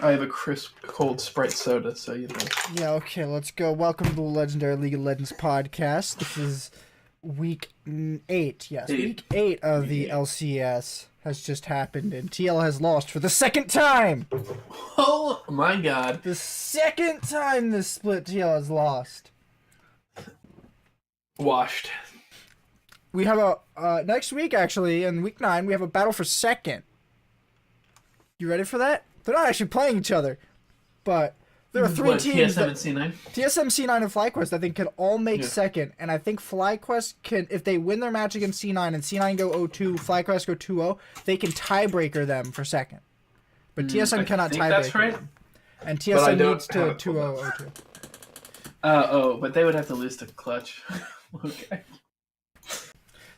I have a crisp, cold Sprite soda, so you know. Yeah, okay, let's go. Welcome to the Legendary League of Legends podcast. This is week 8. Yes, week 8 of the LCS has just happened, and TL has lost for the second time! Oh my god. The second time this split TL has lost. Washed. We have a, next week actually, in week 9, we have a battle for second. You ready for that? They're not actually playing each other, but there are three teams. TSM and C9? TSM, C9, and FlyQuest, I think, can all make second, and I think FlyQuest can, if they win their match against C9 and C9 go 0-2, FlyQuest go 2-0, they can tiebreaker them for second. But TSM cannot tiebreaker that's right. them. And TSM needs to 2-0, 0-2. But they would have to lose to Clutch. Okay.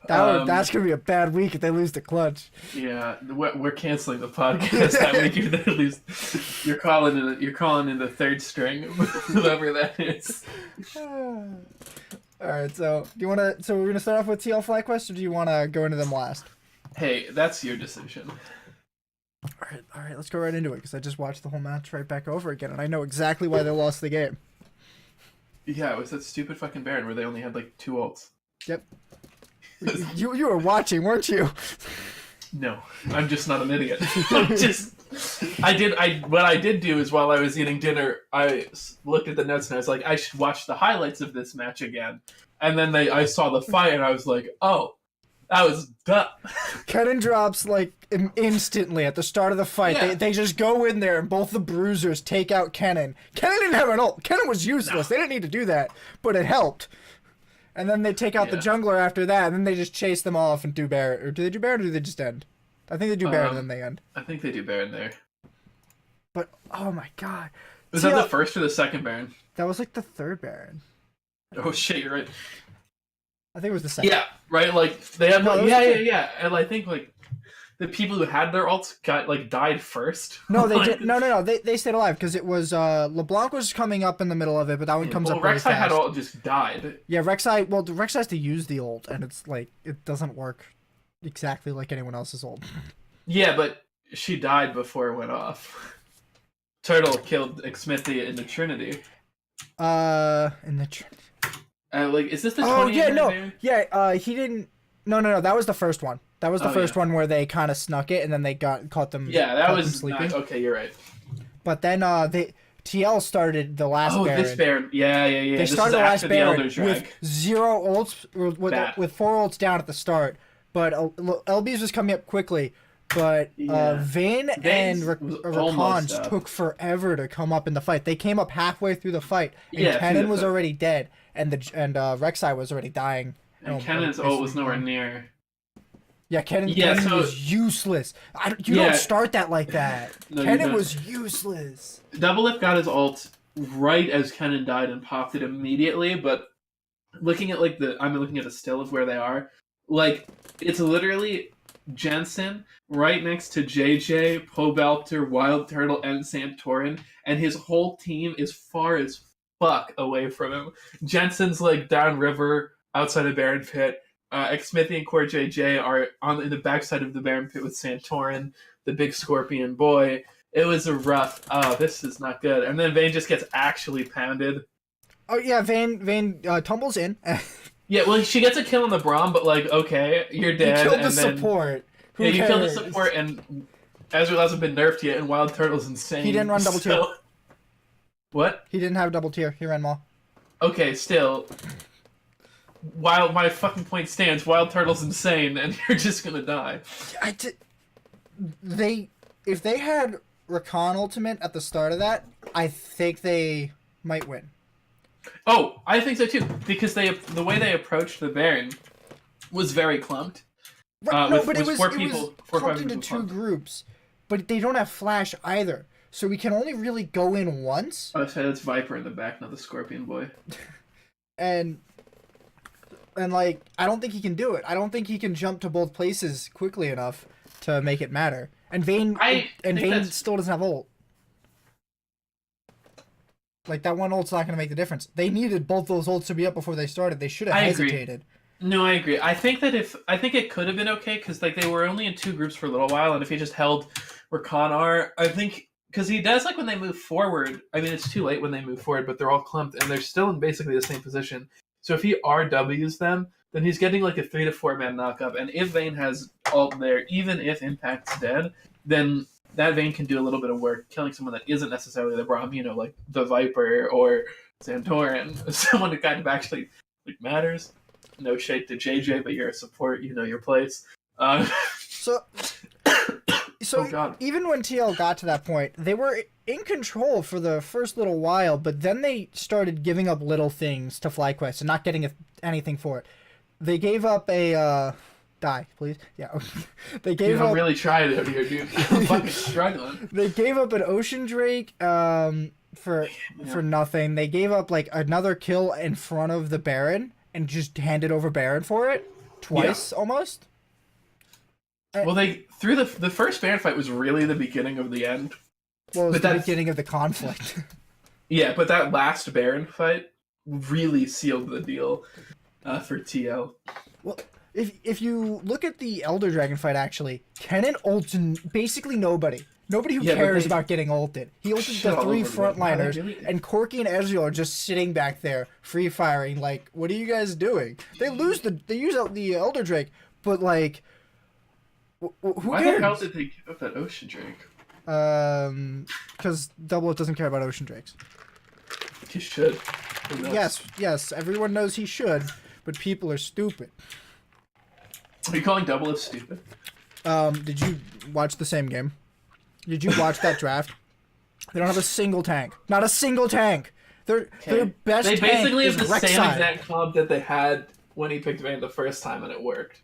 That's gonna be a bad week if they lose to Clutch. Yeah, we're canceling the podcast that week if they lose. You're calling in the third string, whoever that is. All right, so we're gonna start off with TL FlyQuest, or do you want to go into them last? Hey, that's your decision. All right, let's go right into it because I just watched the whole match right back over again, and I know exactly why they lost the game. Yeah, it was that stupid fucking Baron where they only had like 2 ults. Yep. You were watching, weren't you? No, I'm just not an idiot. What I did do is while I was eating dinner, I looked at the notes and I was like, I should watch the highlights of this match again. And then I saw the fight and I was like, oh, that was dumb. Kennen drops like instantly at the start of the fight. Yeah. They just go in there and both the bruisers take out Kennen. Kennen didn't have an ult. Kennen was useless. No. They didn't need to do that, but it helped. And then they take out the jungler after that, and then they just chase them off and do Baron. Or do they do Baron, or do they just end? I think they do Baron, and then they end. I think they do Baron there. But, oh my god. Was that the first or the second Baron? That was like the third Baron. Oh shit, you're right. I think it was the second. Yeah, right, like, they have yeah. And I think, like, the people who had their ults died first. No, they did. No. They stayed alive because it was LeBlanc was coming up in the middle of it, but that one comes up really Rek'Sai fast. had ult just died. Yeah, Rek'Sai. Well, Rek'Sai has to use the ult, and it's like it doesn't work exactly like anyone else's ult. Yeah, but she died before it went off. Turtle killed Xmithy in the Trinity. In the Trinity. Is this the 20? Oh yeah, no, yeah. He didn't. No. That was the first one. That was the first one where they kind of snuck it, and then they caught them. Yeah, that was sleeping. Okay, you're right. But then TL started the last Baron. Oh, this Baron. Yeah. They started the last Baron with 0 ults, with 4 ults down at the start. But LB's was coming up quickly. But Vayne and Rakan's took forever to come up in the fight. They came up halfway through the fight, and Kennen was already dead, and Rek'Sai was already dying. And Kennen's ult was nowhere near. Yeah, Kennen was useless. You don't start that like that. No, Kennen was useless. W.H.Y got his ult right as Kennen died and popped it immediately, but looking at I'm looking at the still of where they are, like, it's literally Jensen right next to JJ, Pobelter, Wild Turtle, and Santorin, and his whole team is far as fuck away from him. Jensen's like downriver outside of Baron Pit. Xmithy and Core JJ are in the backside of the Baron Pit with Santorin, the big scorpion boy. It was a rough. Oh, this is not good. And then Vayne just gets actually pounded. Oh yeah, Vayne tumbles in. Yeah, well, she gets a kill on the Braum, but okay, you're dead. You killed the support. You killed the support, and Ezreal hasn't been nerfed yet, and Wild Turtle's insane. He didn't run double tier. What? He didn't have double tier. He ran Maul. Okay, still. While my fucking point stands, Wild Turtle's insane, and you're just gonna die. If they had Rakan ultimate at the start of that, I think they might win. Oh, I think so too, because the way they approached the Baron was very clumped. But it was clumped into 2 groups, but they don't have flash either, so we can only really go in once. Oh, so that's Viper in the back, not the Scorpion boy. and I don't think he can do it. I don't think he can jump to both places quickly enough to make it matter. And Vayne still doesn't have ult. Like, that one ult's not going to make the difference. They needed both those ults to be up before they started. They should have hesitated. No, I agree. I think it could have been okay, because they were only in 2 groups for a little while, and if he just held Rakan I think because he does like when they move forward. I mean, it's too late when they move forward, but they're all clumped and they're still in basically the same position. So if he RWs them, then he's getting like a 3 to 4 man knockup. And if Vayne has ult there, even if Impact's dead, then that Vayne can do a little bit of work, killing someone that isn't necessarily the Braum, you know, like the Viper or Santorin, someone that kind of actually like matters. No shade to JJ, but you're a support, you know your place. So even when TL got to that point, they were in control for the first little while, but then they started giving up little things to FlyQuest and not getting anything for it. They gave up a die, please. Yeah, they gave up. I'm really trying out here, dude. I'm fucking struggling. They gave up an Ocean Drake for nothing. They gave up like another kill in front of the Baron and just handed over Baron for it twice almost. Well, they through the first Baron fight was really the beginning of the end. Well, it was the beginning of the conflict. Yeah, but that last Baron fight really sealed the deal for TL. Well, if you look at the Elder Dragon fight, actually, Kennen ulted basically nobody. Nobody who cares about getting ulted. He ulted the 3 frontliners, and Corki and Ezreal are just sitting back there, free firing. Like, what are you guys doing? They use out the Elder Drake, but like, who cares? Why the hell did they give up that Ocean Drake? Because W.H.Y doesn't care about Ocean Drakes. He should. Yes, everyone knows he should, but people are stupid. Are you calling W.H.Y stupid? Did you watch the same game? Did you watch that draft? They don't have a single tank. Not a single tank. Their best tank is Rek'Sai. They basically have the same exact comp that they had when he picked Vayne the first time, and it worked.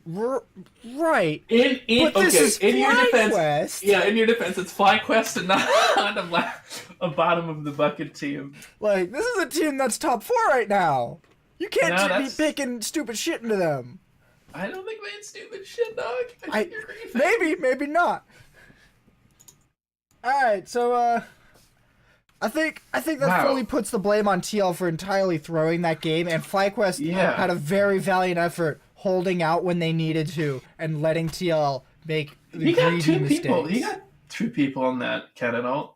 Right. In your defense, in your defense, it's FlyQuest and not a bottom of the bucket team. Like, this is a team that's top 4 right now. You can't be picking stupid shit into them. I don't think Vayne's stupid shit, dog. I think maybe not. All right, so I think that fully puts the blame on TL for entirely throwing that game, and FlyQuest had a very valiant effort holding out when they needed to and letting TL make the greedy mistakes. He got 2 people on that cannon ult.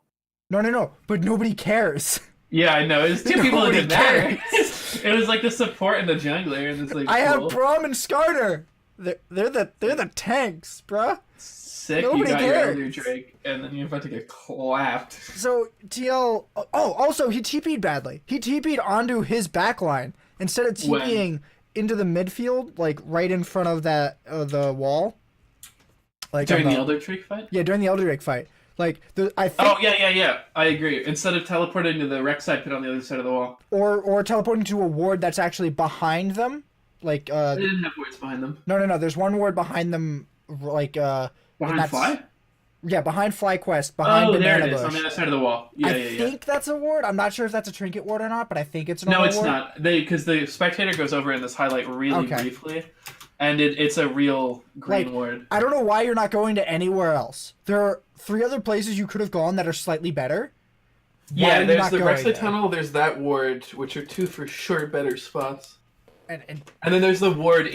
No, but nobody cares. Yeah, I know. It's 2 people that didn't matter. It was like the support and the jungler, and it's like I have Braum and Skarner. They're the tanks, bruh. Sick. Nobody you got your Elder Drake, and then you're about to get clapped. So TL. Oh, also he TP'd badly. He TP'd onto his backline instead of TPing into the midfield, like right in front of that the wall. Like during the Elder Drake fight. Yeah, during the Elder Drake fight. Like I think. Oh yeah. I agree. Instead of teleporting to the Rek'Sai pit on the other side of the wall. Or teleporting to a ward that's actually behind them, like. They didn't have wards behind them. No. There's one ward behind them, like. Behind Fly. Yeah, behind FlyQuest, behind Banana Bush. On the other side of the wall. I think that's a ward. I'm not sure if that's a trinket ward or not, but I think it's an ward. No, it's not. Because the spectator goes over in this highlight really briefly, and it's a real green ward. I don't know why you're not going to anywhere else. There are 3 other places you could have gone that are slightly better. Yeah, there's the Rek'Sai tunnel. There's that ward, which are 2 for sure better spots. And then there's the ward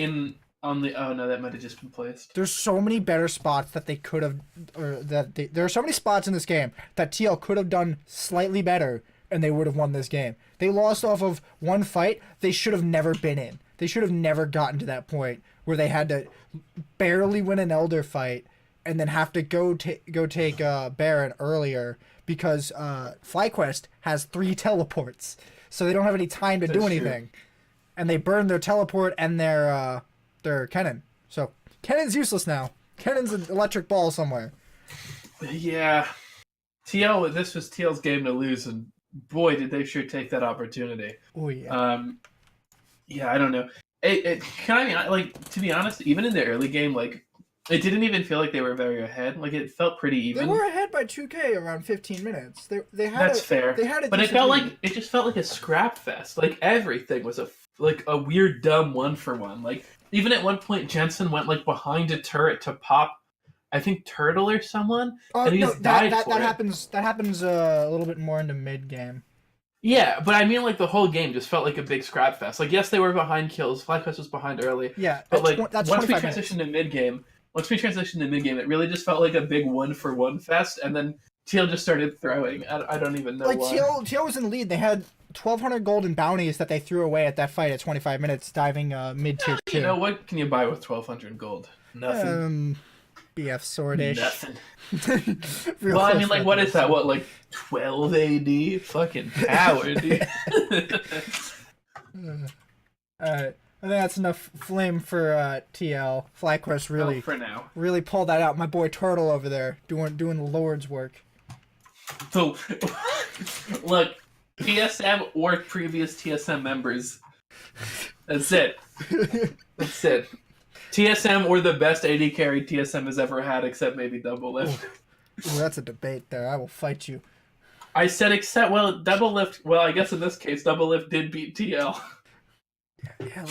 on the that might have just been placed. There's so many better spots that they could have, there are so many spots in this game that TL could have done slightly better, and they would have won this game. They lost off of one fight they should have never been in. They should have never gotten to that point where they had to barely win an Elder fight and then have to go take Baron earlier because FlyQuest has 3 teleports, so they don't have any time to do anything, and they burned their teleport and their Kennen. So Kennen's useless now. Kennen's an electric ball somewhere. Yeah. This was TL's game to lose, and boy, did they sure take that opportunity. Oh, yeah. Yeah, I don't know. To be honest, even in the early game, like, it didn't even feel like they were very ahead. Like, it felt pretty even. They were ahead by 2K around 15 minutes. That's fair. They had but it just felt like a scrap fest. Like, everything was a weird, dumb 1-for-1. Like, even at one point, Jensen went like behind a turret to pop, I think, Turtle or someone, and he just died for it. That happens a little bit more into mid game. Yeah, but I mean, like the whole game just felt like a big scrap fest. Like, yes, they were behind kills. FlyQuest was behind early. Yeah, but like once we transitioned to mid game, once we transitioned to mid game, it really just felt like a big 1-for-1 fest, and then Teal just started throwing. I don't even know why. Teal was in the lead. They had 1,200 gold in bounties that they threw away at that fight at 25 minutes, diving mid tier 2. You know what can you buy with 1,200 gold? Nothing. BF Swordish. Nothing. Well, I mean, like, what is that? What, like 12 AD? Fucking power, dude. Alright. I think that's enough flame for TL. FlyQuest really, for now, really pulled that out. My boy Turtle over there doing the Lord's work. So, look, TSM or previous TSM members. That's it. That's it. TSM or the best AD carry TSM has ever had, except maybe Doublelift. Ooh, that's a debate there. I will fight you. I said except, well, Doublelift, well, I guess in this case, Doublelift did beat TL. Yeah,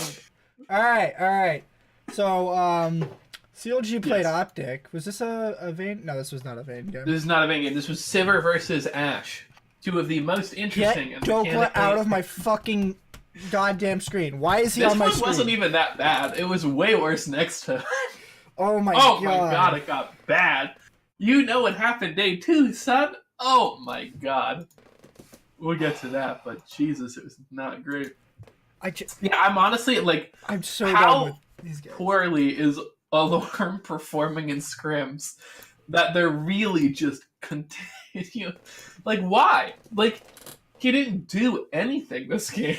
alright. So, CLG played Optic. Was this a Vayne? No, this was not a Vayne game. This is not a Vayne game. This was Sivir versus Ashe. Two of the most interesting and Dokla out of my fucking goddamn screen. Why is he on my screen? This one wasn't even that bad. It was way worse next to... Oh my god. Oh my god, it got bad. You know what happened day 2, son? Oh my god. We'll get to that, but Jesus, it was not great. I'm honestly, like, I'm so done with these guys. Poorly is Alarm performing in scrims that they're really just continue. Like, why? Like, he didn't do anything this game.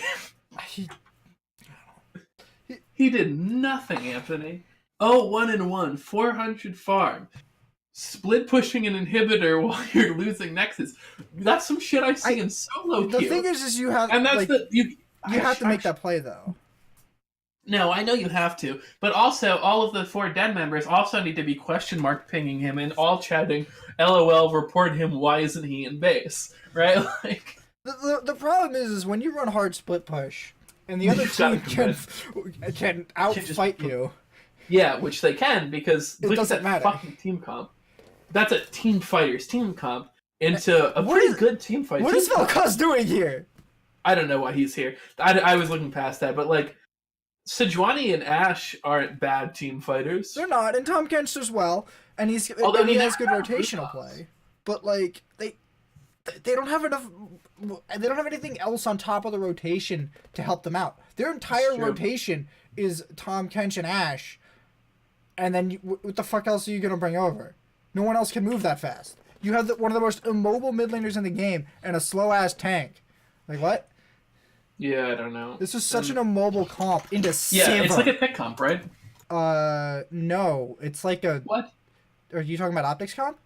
He did nothing, Anthony. Oh, 1-1, 400 farm. Split pushing an inhibitor while you're losing Nexus. That's some shit I see in solo queue. The thing is you have, and that's like, you have to make that play, though. No, I know you have to. But also, all of the 4 dead members also need to be question mark pinging him and all chatting, LOL, report him, why isn't he in base? Right? Like, the problem is when you run hard split push, and the other team can outfight you. Yeah, which they can, because it doesn't matter. Fucking team comp. That's a team fighter's team comp into a pretty good team fight. What is Vel'Koz doing here? I don't know why he's here. I was looking past that, but like, Sejuani and Ashe aren't bad team fighters. They're not, and Tahm Kench as well, and he has good rotational play. But like they don't have enough. They don't have anything else on top of the rotation to help them out. Their entire rotation is Tahm Kench and Ashe, and then what the fuck else are you gonna bring over? No one else can move that fast. You have one of the most immobile mid laners in the game and a slow ass tank. Like what? Yeah, I don't know. This is such an immobile comp into Sivir. It's like a pick comp, right? No. It's like a... What? Are you talking about Optics comp?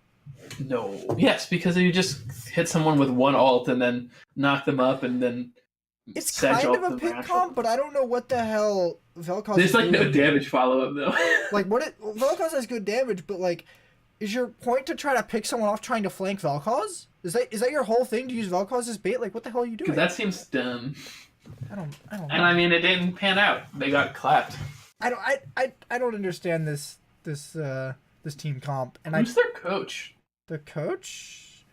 No. Yes, because you just hit someone with one ult and then knock them up and then... It's kind of a pick comp, but I don't know what the hell Vel'Koz is doing. There's like no damage follow-up, though. Like, Vel'Koz has good damage, but like... Is your point to try to pick someone off trying to flank Vel'Koz? Is that your whole thing, to use Vel'Koz as bait? Like, what the hell are you doing? Because that seems dumb. I don't know. And I mean, it didn't pan out. They got clapped. I don't understand this team comp. And who's their coach? The coach?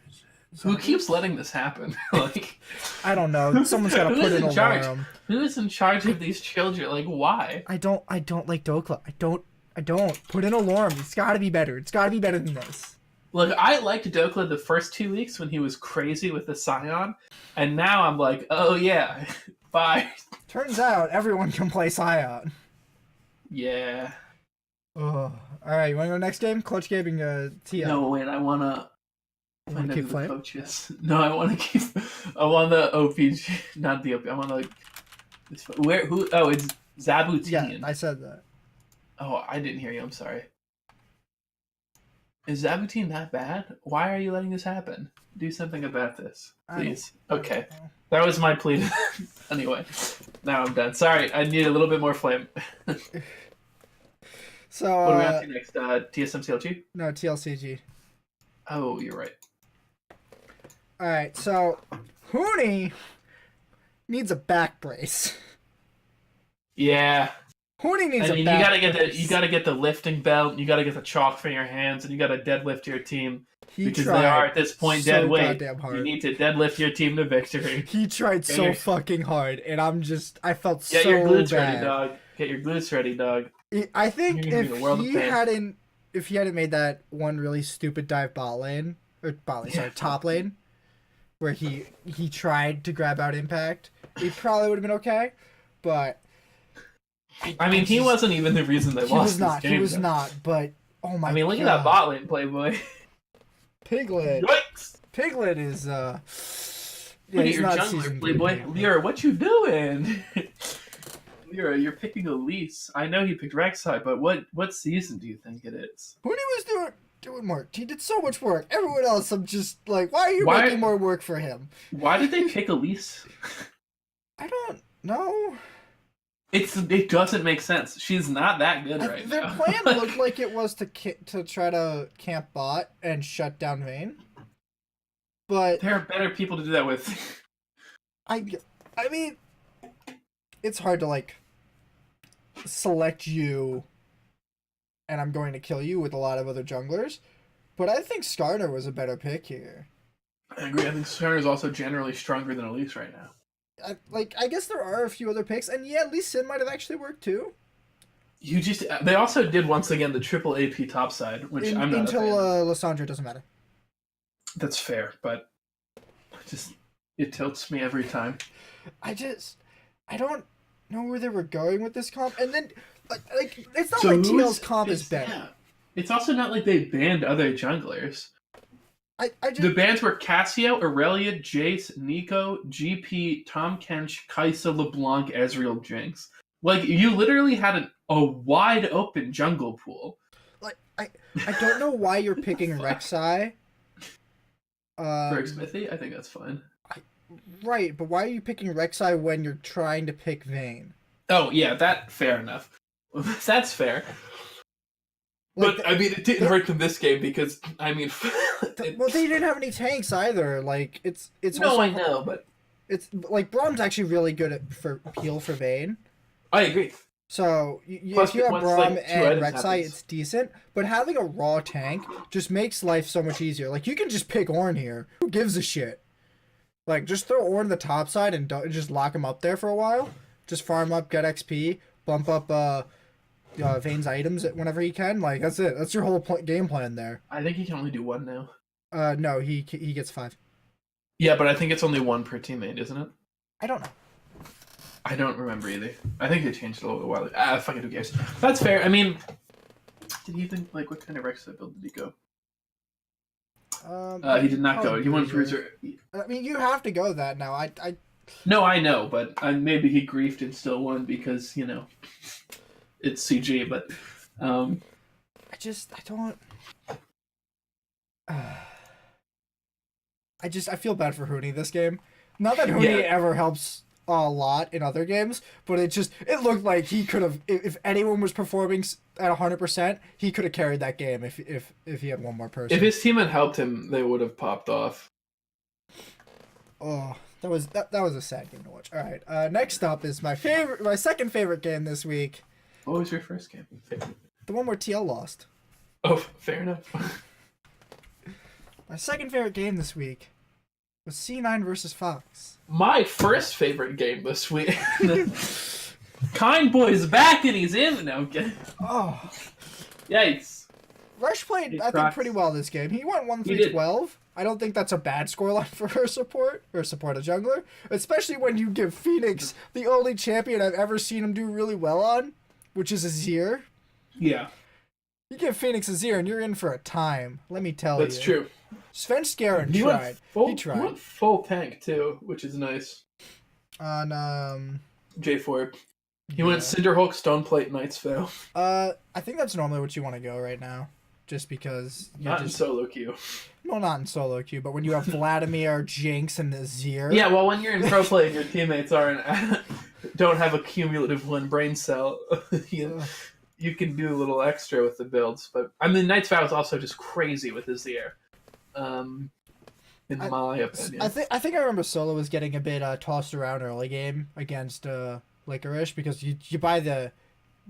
Who keeps letting this happen? Like, I don't know. Someone's got to put in alarm. Who is in charge of these children? Like, why? I don't like Dokla. I don't put in alarm. It's got to be better. It's got to be better than this. Look, I liked Dokla the first 2 weeks when he was crazy with the Scion, and now I'm like, oh yeah, bye. Turns out everyone can play Scion. Yeah. Oh, all right. You want to go next game? Clutch gaming. TL. No, wait. I wanna keep playing. Coaches. No, I want the OPG, not the OPG. I want to who? Oh, it's Zabutinian. Yeah, I said that. Oh, I didn't hear you. I'm sorry. Is Zabutine that bad? Why are you letting this happen? Do something about this, please. Okay. That was my plea. Anyway, now I'm done. Sorry, I need a little bit more flame. So, what do we have to next? TSM CLG? No, TLCG. Oh, you're right. Alright, so, Huni needs a back brace. Yeah. Huni needs you gotta get the lifting belt, you gotta get the chalk for your hands, and you gotta deadlift your team. Because they are at this point dead weight. You need to deadlift your team to victory. He tried fucking hard, and I felt so bad. Get your glutes ready, dog. Get your glutes ready, dog. I think if he hadn't if he hadn't made that one really stupid dive top lane, where he tried to grab out impact, he probably would have been okay. But I mean, he wasn't even the reason they lost this game. He was not. But oh my! I mean, look at that bot lane play, boy. Piglet. Yikes! Piglet is Look at your jungler, playboy. Lyra, what you doing? Lyra, you're picking Elise. I know he picked Rek'Sai, but what season do you think it is? Huni was doing work. He did so much work. Everyone else, I'm just like, why are you making more work for him? Why did they pick Elise? I don't know. It doesn't make sense. She's not that good right now. Their plan looked like it was to try to camp bot and shut down Vayne. But there are better people to do that with. I mean, it's hard to like select you, and I'm going to kill you with a lot of other junglers. But I think Skarner was a better pick here. I agree. I think Skarner is also generally stronger than Elise right now. I guess there are a few other picks, and yeah, at least Sin might have actually worked too. They also did once again the triple AP topside, which I'm not until Lissandra doesn't matter. That's fair, but it tilts me every time. I don't know where they were going with this comp, and then like it's not like TL's comp is better. Yeah. It's also not like they banned other junglers. The bans were Cassio, Aurelia, Jace, Nico, GP, Tom Kench, Kai'Sa, LeBlanc, Ezreal, Jinx. Like, you literally had a wide open jungle pool. Like, I don't know why you're picking Rek'Sai. For Smithy, I think that's fine. Right, but why are you picking Rek'Sai when you're trying to pick Vayne? Oh, yeah, fair enough. That's fair. But, I mean, it didn't hurt them this game because, I mean... well, they didn't have any tanks either. Like, it's no, also, I know, but... It's, like, Brahm's actually really good for heal for Vayne. I agree. So, if you have Braum and Rek'Sai, it's decent. But having a raw tank just makes life so much easier. Like, you can just pick Ornn here. Who gives a shit? Like, just throw Ornn the top side and just lock him up there for a while. Just farm up, get XP, bump up, Vayne's items whenever he can. Like, that's it. That's your whole game plan there. I think he can only do one now. No, he gets 5. Yeah, but I think it's only 1 per teammate, isn't it? I don't know. I don't remember either. I think they changed it a little while ago. Fuck it, who cares? That's fair. I mean, did he think, like, what kind of Rek'Sai build did he go? He did not go. He went Bruiser. I mean, you have to go that now. No, I know, but maybe he griefed and still won because, you know... It's CG, but I don't. I feel bad for Huni this game. Not that Huni ever helps a lot in other games, but it looked like he could have, if anyone was performing at 100%, he could have carried that game if he had one more person. If his team had helped him, they would have popped off. Oh, that was a sad game to watch. All right, next up is my second favorite game this week. What was your first game? The one where TL lost. Oh, fair enough. My second favorite game this week was C9 versus Fox. My first favorite game this week. Kind Boy's back and he's in. No, I'm kidding. Oh. Yikes. Rush played, I think, pretty well this game. He went 1-3-12. I don't think that's a bad scoreline for her support a jungler. Especially when you give Phoenix the only champion I've ever seen him do really well on, which is Azir. Yeah. You give Phoenix Azir and you're in for a time, let me tell you. That's true. Svenskeren tried. He tried. He went full tank too, which is nice. On J4. He went Cinderhulk, Stoneplate, Knight's Veil. I think that's normally what you want to go right now. Just because in solo queue. Well, not in solo queue, but when you have Vladimir, Jinx, and Azir. Yeah, well, when you're in pro play and your teammates don't have a cumulative 1 brain cell, you can do a little extra with the builds. But I mean, Knight's Vow is also just crazy with Azir. In my opinion, I think I remember solo was getting a bit tossed around early game against Licorice because you buy the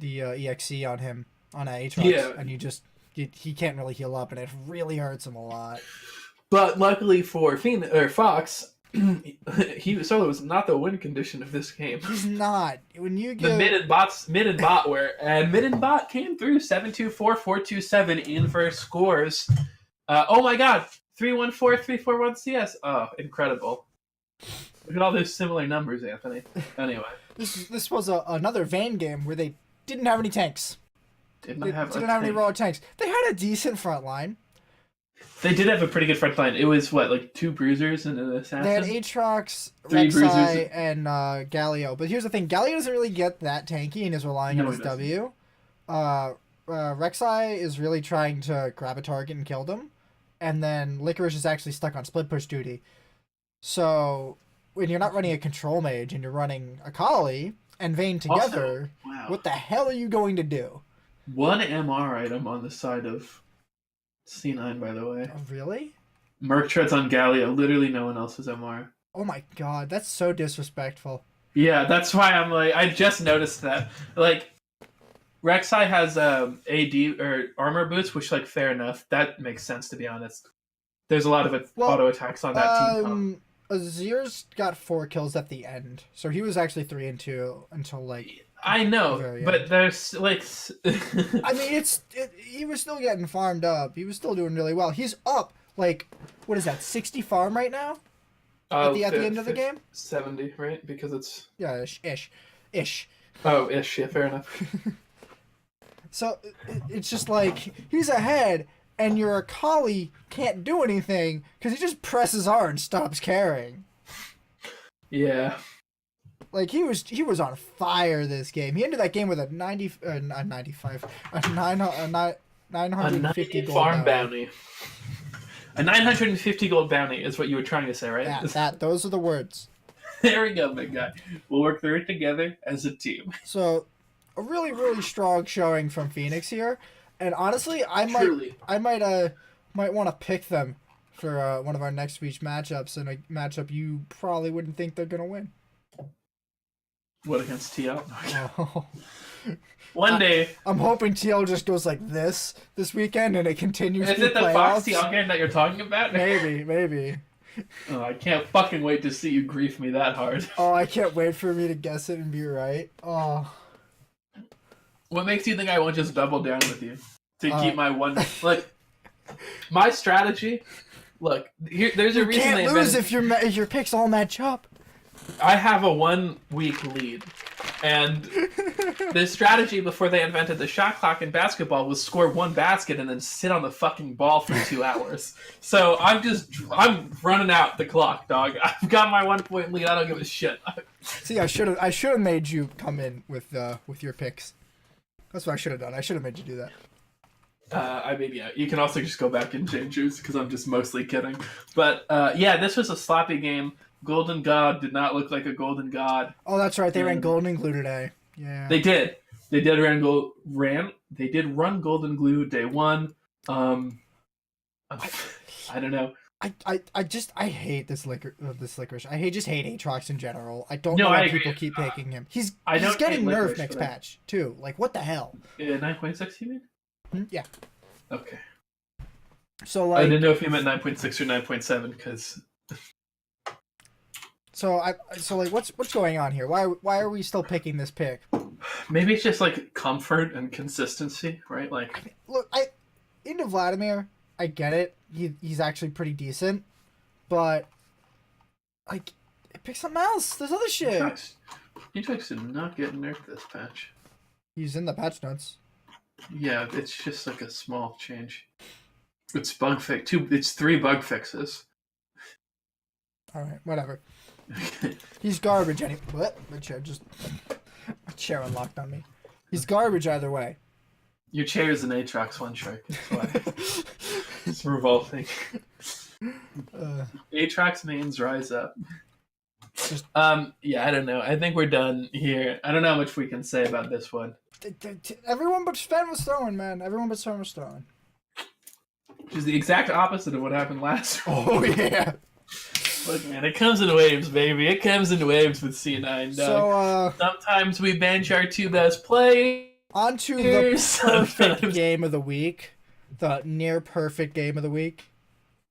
EXE on him on Aatrox, and he can't really heal up, and it really hurts him a lot. But luckily for Fox, Solo was not the win condition of this game. He's not. When you get the mid and bot were, and mid and bot came through 7-2-4, 4-2-7 inverse scores. Oh my god, 3-1-4, 3-4-1 CS. Oh, incredible! Look at all those similar numbers, Anthony. Anyway, this was another Vayne game where they didn't have any tanks. Didn't have any raw tanks. They had a decent front line. They did have a pretty good front line. It was what, like 2 bruisers and an assassin? They had Aatrox, Rek'Sai, and Galio. But here's the thing. Galio doesn't really get that tanky and is relying on his W. Rek'Sai is really trying to grab a target and kill them. And then Licorice is actually stuck on split push duty. So when you're not running a control mage and you're running a Kali and Vayne together, also, wow. What the hell are you going to do? 1 MR item on the side of C9, by the way. Oh, really? Merc treads on Galio. Literally no one else is MR. Oh my god, that's so disrespectful. Yeah, that's why I'm like, I just noticed that. Like, Rek'Sai has AD or armor boots, which, like, fair enough. That makes sense, to be honest. There's a lot of auto attacks on that team. Azir's got 4 kills at the end, so he was actually 3-2 until like. I know, but there's like. I mean, he was still getting farmed up. He was still doing really well. He's up like, what is that? 60 farm right now. At the end of the game. 70, right? Because it's. Yeah, ish. Oh, ish. Yeah, fair enough. So it's just like he's ahead. And your Akali can't do anything because he just presses R and stops carrying. Yeah. Like he was on fire this game. He ended that game with a 950 gold farm bounty. A 950 gold bounty is what you were trying to say, right? Yeah, those are the words. There we go, big guy. We'll work through it together as a team. So, a really, really strong showing from Phoenix here. And honestly, I might want to pick them for one of our next week's matchups, and a matchup you probably wouldn't think they're gonna win. What, against TL? Oh. One day, I'm hoping TL just goes like this weekend, and it continues. Is it the Fox TL game that you're talking about? Maybe. Oh, I can't fucking wait to see you grief me that hard. Oh, I can't wait for me to guess it and be right. Oh. What makes you think I won't just double down with you to keep my one? Like, my strategy. Look, there's a reason they can't lose if your picks all match up. I have a 1 week lead, and the strategy before they invented the shot clock in basketball was score 1 basket and then sit on the fucking ball for 2 hours. So I'm running out the clock, dog. I've got my 1 point lead. I don't give a shit. See, I should have made you come in with your picks. That's what I should have done. I should have made you do that. You can also just go back and change yours because I'm just mostly kidding. But yeah, this was a sloppy game. Golden God did not look like a Golden God. Oh, that's right. They ran Golden Glue today. Yeah. They did. They did They did run Golden Glue day 1. I don't know. I hate this licorice. I hate Aatrox in general. I don't know why people keep picking him. He's getting nerfed next patch too. Like, what the hell? 9.6 you mean? Yeah. Okay. So like, I didn't know if you meant 9.6 or 9.7 because. So like, what's going on here? Why are we still picking this pick? Maybe it's just like comfort and consistency, right? Like, I mean, look, into Vladimir, I get it. He's actually pretty decent, but like, pick something else. There's other shit. Aatrox did not get nerfed this patch. He's in the patch notes. Yeah, it's just like a small change. It's bug fix. It's 3 bug fixes. All right, whatever. He's garbage anyway. What? My chair unlocked on me. He's garbage either way. Your chair is an Aatrox one shark. That's why. It's revolting. Aatrox mains rise up. Yeah, I don't know. I think we're done here. I don't know how much we can say about this one. Everyone but Sven was throwing, man. Everyone but Sven was throwing. Which is the exact opposite of what happened last week. Oh, yeah. Look, man, it comes in waves, baby. It comes in waves with C9, dog. So, sometimes we bench our 2 best players. On to the perfect game of the week. The near perfect game of the week.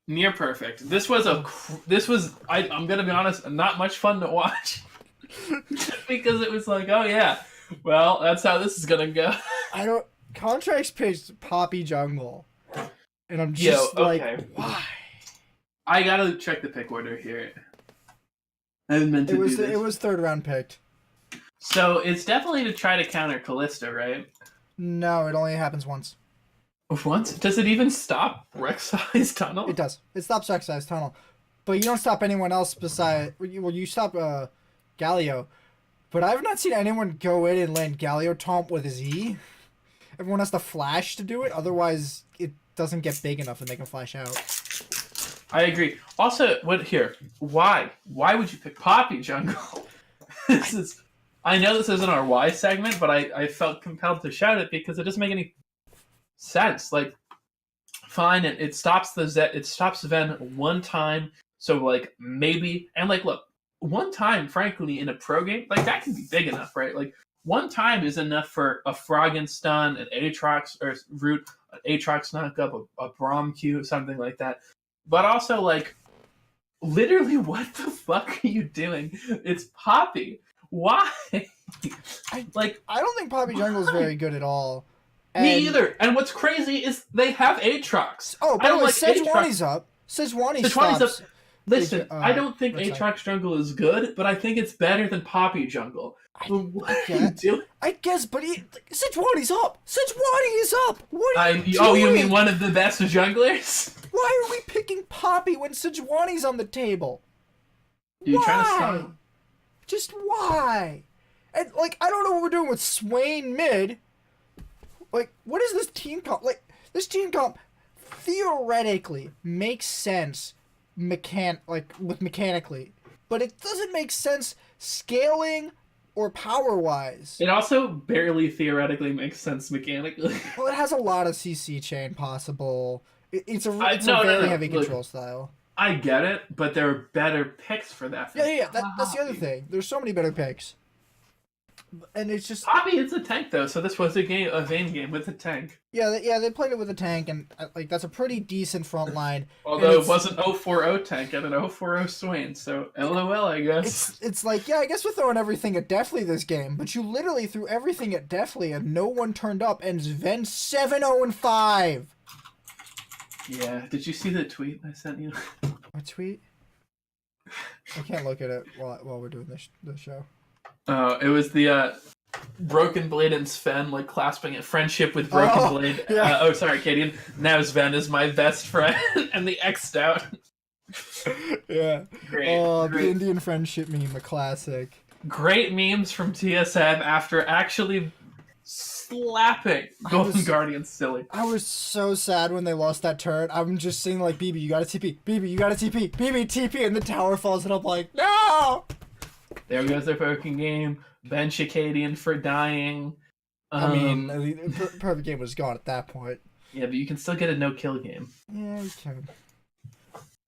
near perfect. This was I'm gonna be honest, not much fun to watch. Because it was like, oh yeah, well, that's how this is gonna go. Contracts picked Poppy jungle. And I'm just okay. Why? I gotta check the pick order here. I haven't meant to do this. It was third round picked. So it's definitely to try to counter Kalista, right? No, it only happens once. Once? Does it even stop Rek'Sai's tunnel? It does. It stops Rek'Sai's tunnel. But you don't stop anyone else besides... Well, you stop Galio. But I've not seen anyone go in and land Galio taunt with his E. Everyone has to flash to do it. Otherwise, it doesn't get big enough and they can flash out. I agree. Also, why? Why would you pick Poppy jungle? I know this isn't our why segment, but I felt compelled to shout it because it doesn't make any sense. Like, fine, it stops Vayne one time, so like maybe, and like look, one time, frankly, in a pro game, like that can be big enough, right? Like one time is enough for a Froggen stun, an Aatrox or root, an Aatrox knockup, a Braum Q, something like that. But also, like, literally, what the fuck are you doing? It's Poppy. Why? I don't think Poppy jungle is very good at all. Me either. And what's crazy is they have Aatrox. Oh, by the way, Sejuani's up. Sejuani's up. Listen, I don't think Aatrox jungle is good, but I think it's better than Poppy jungle. What are you doing? I guess, but Sejuani's up. Sejuani is up. What are you doing? Oh, you mean one of the best junglers? Why are we picking Poppy when Sejuani's on the table? You trying to stun? Just why? And like, I don't know what we're doing with Swain mid. Like, what is this team comp? Like, this team comp theoretically makes sense mechanically, but it doesn't make sense scaling or power-wise. It also barely theoretically makes sense mechanically. Well, it has a lot of CC chain possible. It's a very heavy control style. I get it, but there are better picks for that. Yeah. That's the other thing. There's so many better picks. And it's just... Poppy is a tank, though, so this was a Vayne game with a tank. Yeah, they played it with a tank, and like that's a pretty decent front line. Although it wasn't 0-4-0 tank and an 0-4-0 Swain, so LOL, I guess. It's like, yeah, I guess we're throwing everything at Deathly this game, but you literally threw everything at Deathly, and no one turned up, and Vayne 7-0-5! Yeah, did you see the tweet I sent you? What tweet? I can't look at it while we're doing the show. It was the Broken Blade and Sven like clasping a friendship with Broken Blade. Yeah. Sorry, Katie. Now Sven is my best friend, and the X'd out. Yeah. Great. The Indian friendship meme, a classic. Great memes from TSM after actually slapping Golden Guardian silly. I was so sad when they lost that turret. I'm just saying like, BB, you gotta TP. BB, you gotta TP. BB, TP, and the tower falls, and I'm like, no! There goes their fucking game. Ben Shakadian for dying. I mean, the perfect game was gone at that point. Yeah, but you can still get a no-kill game. Yeah, you can.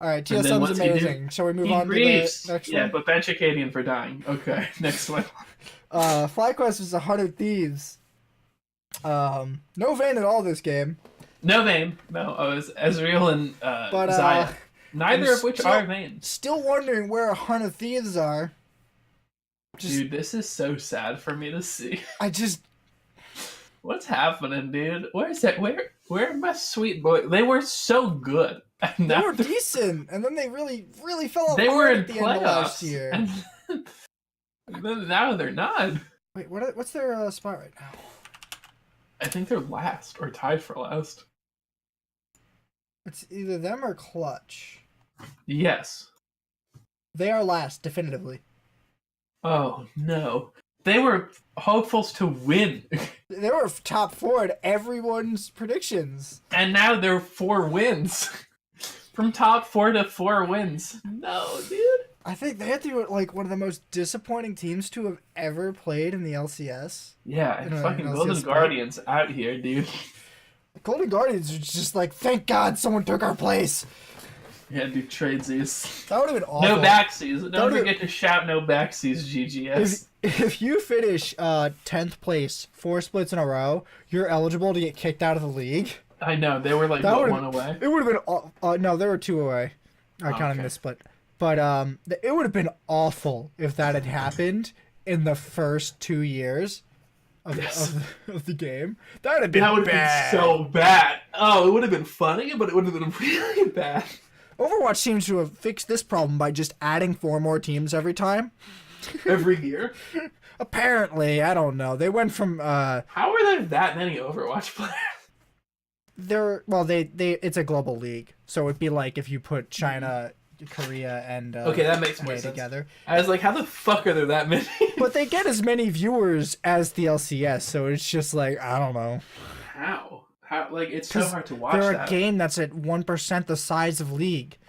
Alright, TSM's amazing. Shall we move on to the next one? Yeah, but Ben Shakadian for dying. Okay, next one. FlyQuest was 100 Thieves. No Vayne at all this game. No Vayne. No, it was Ezreal and Xayah. Neither of which are Vayne. Still wondering where 100 Thieves are. Dude, this is so sad for me to see. What's happening, dude? Where's that? Where are my sweet boy? They were so good. And they were decent, and then they really, really fell off. They were in at the playoffs end of last year. And then now they're not. Wait, what's their spot right now? I think they're last or tied for last. It's either them or Clutch. Yes. They are last, definitively. Oh, no. They were hopefuls to win. They were top 4 at everyone's predictions. And now they're 4 wins. From top 4 to 4 wins. No, dude. I think they had to be like one of the most disappointing teams to have ever played in the LCS. Yeah, and fucking Golden Guardians out here, dude. The Golden Guardians are just like, thank God someone took our place. Yeah, do tradesies. That would have been awful. No backsies. Don't forget to shout no backsies, GGS. If you finish 10th place 4 splits in a row, you're eligible to get kicked out of the league. I know they were like one away. It would have been no, there were 2 away. I counted this split, but it would have been awful if that had happened in the first 2 years of the game. That would have been so bad. Oh, it would have been funny, but it would have been really bad. Overwatch seems to have fixed this problem by just adding 4 more teams every time. Every year? Apparently, I don't know. They went from How are there that many Overwatch players? It's a global league, so it'd be like if you put China, Korea, and okay, that makes more sense together. I was like, how the fuck are there that many? But they get as many viewers as the LCS, so it's just like, I don't know. How? Like, it's so hard to watch. They're a game that's at 1% the size of League.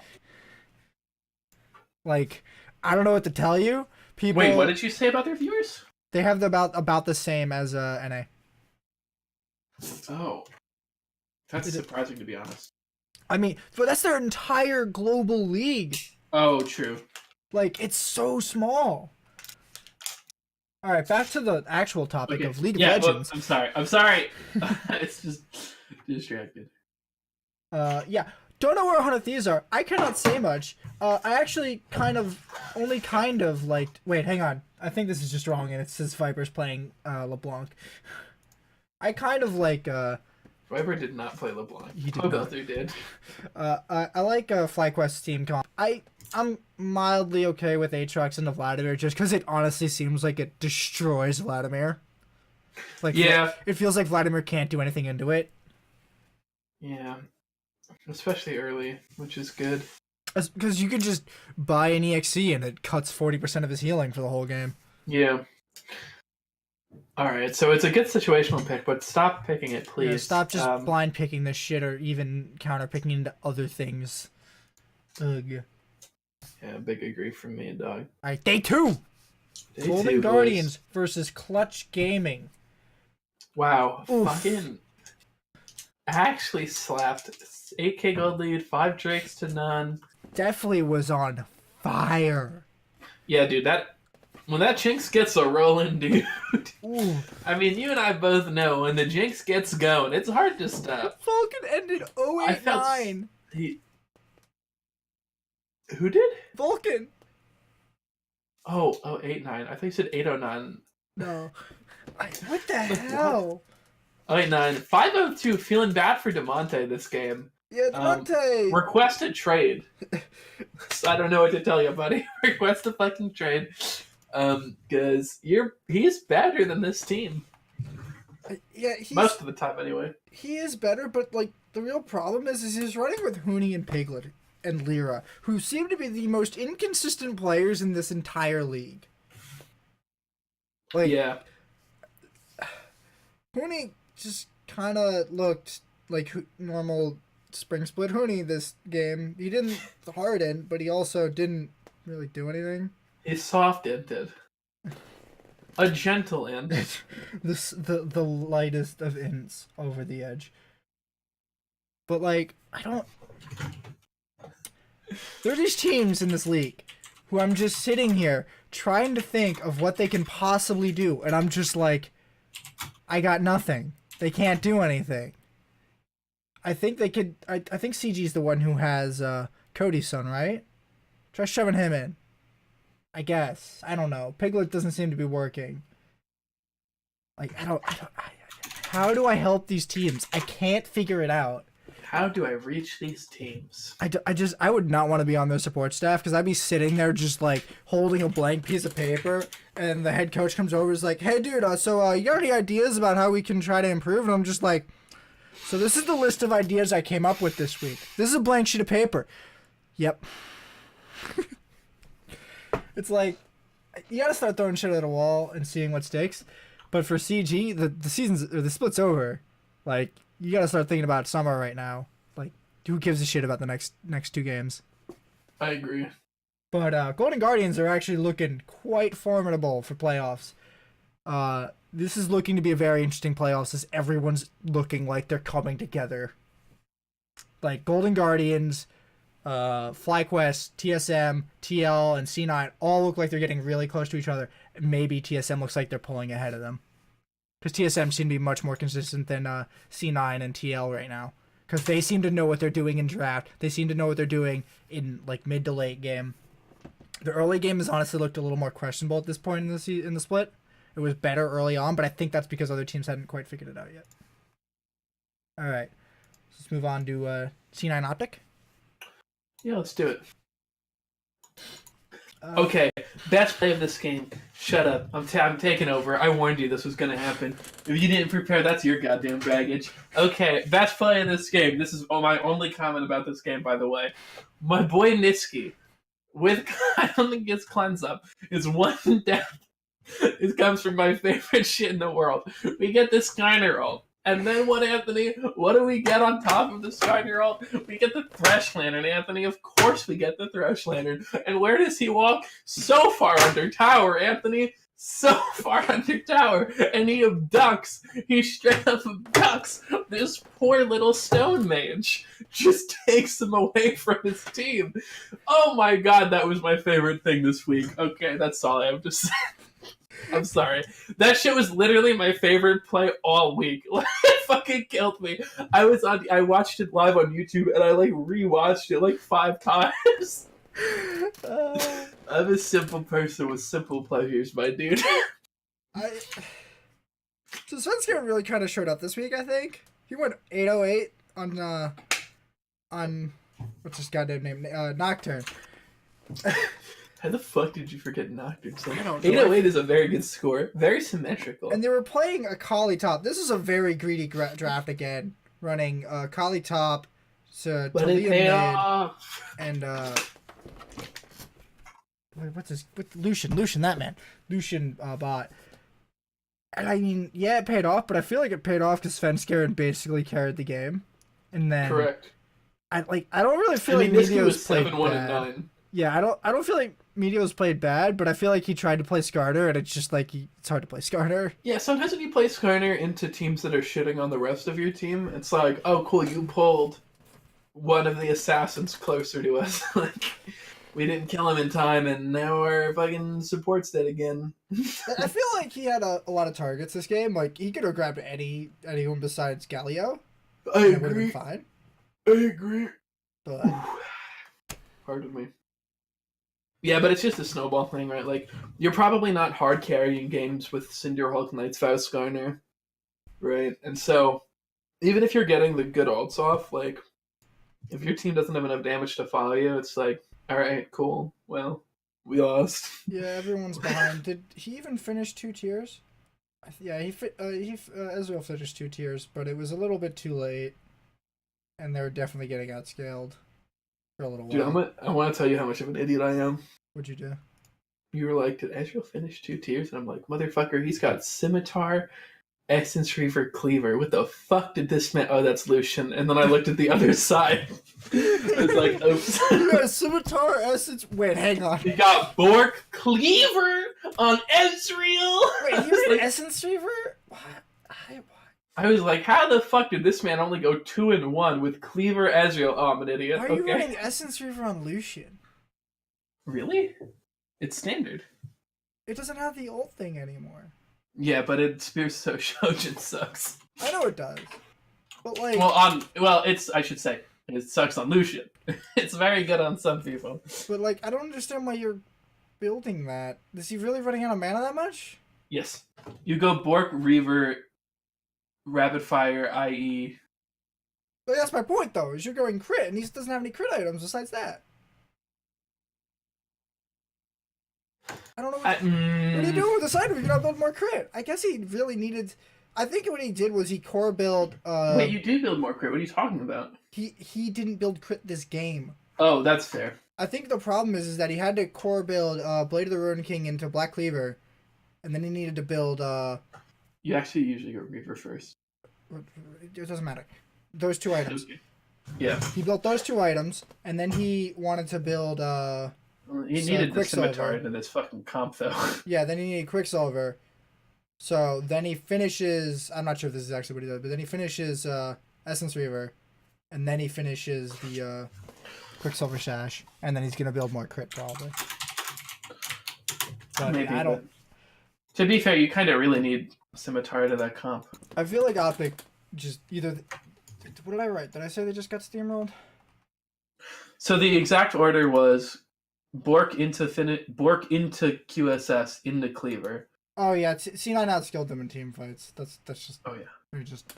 Like, I don't know what to tell you. People. Wait, what did you say about their viewers? They have about the same as NA. Oh. That's surprising, to be honest. I mean, but that's their entire global league. Oh, true. Like, it's so small. All right, back to the actual topic of League of Legends. Well, I'm sorry. It's just distracted. Yeah. Don't know where 100 Thieves are. I cannot say much. I actually only kind of liked... Wait, hang on. I think this is just wrong, and it says Viper's playing LeBlanc. I kind of like... Viper did not play LeBlanc. He did not. Did. I like FlyQuest's team comp. I'm mildly okay with Aatrox and the Vladimir just because it honestly seems like it destroys Vladimir. Like, yeah. It feels like Vladimir can't do anything into it. Yeah. Especially early, which is good. Because you can just buy an EXE and it cuts 40% of his healing for the whole game. Yeah. Alright, so it's a good situational pick, but stop picking it, please. Yeah, stop just blind picking this shit or even counter picking into other things. Ugh. Yeah, big agree from me, dog. Alright, day 2! Golden Guardians versus Clutch Gaming. Wow, oof. Fucking actually slapped. 8k gold lead, 5 Drakes to none. Definitely was on fire. Yeah, dude, when that Jinx gets a rolling, dude. Ooh. I mean, you and I both know when the Jinx gets going, it's hard to stop. Vulcan ended 089. Who did? Vulcan. Oh, 89. I think you said 809. No. What the hell? 089. 502. Feeling bad for Demonte this game. Yeah, Demonte. Request a trade. I don't know what to tell you, buddy. Request a fucking trade. Because he's better than this team. Yeah, most of the time anyway. He is better, but like the real problem is he's running with Huni and Piglet and Lyra, who seem to be the most inconsistent players in this entire league. Like, yeah, Huni just kind of looked like normal spring split Huni this game. He didn't harden, but he also didn't really do anything. He's soft-ended. A gentle end. the lightest of ints over the edge. But like, there are these teams in this league who I'm just sitting here trying to think of what they can possibly do, and I'm just like, I got nothing. They can't do anything. I think they could. I think CG's the one who has Cody's son, right? Try shoving him in. I guess. I don't know. Piglet doesn't seem to be working. Like, how do I help these teams? I can't figure it out. How do I reach these teams? I would not want to be on their support staff because I'd be sitting there just like holding a blank piece of paper and the head coach comes over and is like, hey dude, so you got any ideas about how we can try to improve? And I'm just like, so this is the list of ideas I came up with this week. This is a blank sheet of paper. Yep. It's like, you gotta start throwing shit at a wall and seeing what sticks. But for CG, the split's over. Like, you gotta start thinking about summer right now. Like, who gives a shit about the next 2 games? I agree. But Golden Guardians are actually looking quite formidable for playoffs. This is looking to be a very interesting playoffs as everyone's looking like they're coming together. Like, Golden Guardians, FlyQuest, TSM, TL, and C9 all look like they're getting really close to each other. Maybe TSM looks like they're pulling ahead of them. Because TSM seem to be much more consistent than C9 and TL right now. because they seem to know what they're doing in draft. They seem to know what they're doing in like mid to late game. The early game has honestly looked a little more questionable at this point in the split. It was better early on, but I think that's because other teams hadn't quite figured it out yet. All right, let's move on to C9 Optic. Yeah, let's do it. Okay, best play of this game. Shut up. I'm taking over. I warned you this was going to happen. If you didn't prepare, that's your goddamn baggage. Okay, best play of this game. This is my only comment about this game, by the way. My boy Nizzy, with I don't think his cleanse up, is one down. It comes from my favorite shit in the world. We get this Skyner ult. And then what, Anthony? What do we get on top of the Skyner ult? We get the Thresh Lantern, Anthony. Of course we get the Thresh Lantern. And where does he walk? So far under tower, Anthony. So far under tower. And he abducts. He straight up abducts this poor little stone mage. Just takes him away from his team. Oh my god, that was my favorite thing this week. Okay, that's all I have to say. I'm sorry. That shit was literally my favorite play all week. Like, it fucking killed me. I watched it live on YouTube and I like rewatched it like 5 times. I'm a simple person with simple pleasures, my dude. So Svenska really kind of showed up this week, I think. He went 808 on what's his goddamn name? Nocturne. How the fuck did you forget Nocturne? 808 is a very good score. Very symmetrical. And they were playing a Kali top. This is a very greedy draft again. Running Kali top to Talia mid. And what's Lucian, that man. Lucian bot. And I mean, yeah, it paid off, but I feel like it paid off because Svenskeren basically carried the game. And then correct. I don't really feel like Meteos played bad. Yeah, I don't feel like Meteos played bad, but I feel like he tried to play Skarner, and it's just like it's hard to play Skarner. Yeah, sometimes when you play Skarner into teams that are shitting on the rest of your team, it's like, oh cool, you pulled one of the assassins closer to us. Like, we didn't kill him in time, and now our fucking support's dead again. I feel like he had a lot of targets this game. Like, he could have grabbed anyone besides Galio. I agree. It would have been fine. I agree. But pardon me. Yeah, but it's just a snowball thing, right? Like, you're probably not hard carrying games with Cinder Hulk Knights Faust Skarner, right? And so, even if you're getting the good ults off, like, if your team doesn't have enough damage to follow you, it's like, alright, cool. Well, we lost. Yeah, everyone's behind. Did he even finish 2 tiers? Yeah, Ezreal finished 2 tiers, but it was a little bit too late. And they were definitely getting outscaled. For a little while. Dude, I want to tell you how much of an idiot I am. What'd you do? You were like, did Ezreal finish 2 tiers? And I'm like, motherfucker, he's got Scimitar, Essence Reaver, Cleaver. What the fuck did this man? Oh, that's Lucian. And then I looked at the other side. I was like, oops. You got Scimitar, Essence. Wait, hang on. You got Bork, Cleaver on Ezreal. Wait, you made Essence Reaver? What? I was like, how the fuck did this man only go 2-1 with Cleaver Ezreal? Oh, I'm an idiot. Why are you running Essence Reaver on Lucian? Really? It's standard. It doesn't have the ult thing anymore. Yeah, but it Spears so Shojin sucks. I know it does. But like I should say, it sucks on Lucian. It's very good on some people. But like, I don't understand why you're building that. Is he really running out of mana that much? Yes. You go Bork, Reaver, Rapid Fire, i.e. But that's my point, though, is you're going crit, and he doesn't have any crit items besides that. I don't know what are you doing with the side where you cannot build more crit? I guess he really needed... I think what he did was he core build... Wait, you do build more crit. What are you talking about? He didn't build crit this game. Oh, that's fair. I think the problem is that he had to core build Blade of the Ruin King into Black Cleaver, and then he needed to build... You actually usually go Reaver first. It doesn't matter. Those 2 items. Okay. Yeah. He built those 2 items, and then he wanted to build... he needed the Scimitar into this fucking comp, though. Yeah, then he needed Quicksilver. So then he finishes... I'm not sure if this is actually what he does, but then he finishes Essence Reaver, and then he finishes the Quicksilver Sash, and then he's going to build more crit, probably. But maybe, I don't... To be fair, you kind of really need Scimitar to that comp. I feel like Optic just either What did I write? Did I say they just got steamrolled? So the exact order was Bork into QSS into Cleaver. Oh yeah, C9 outskilled them in team fights. That's just. Oh yeah. They just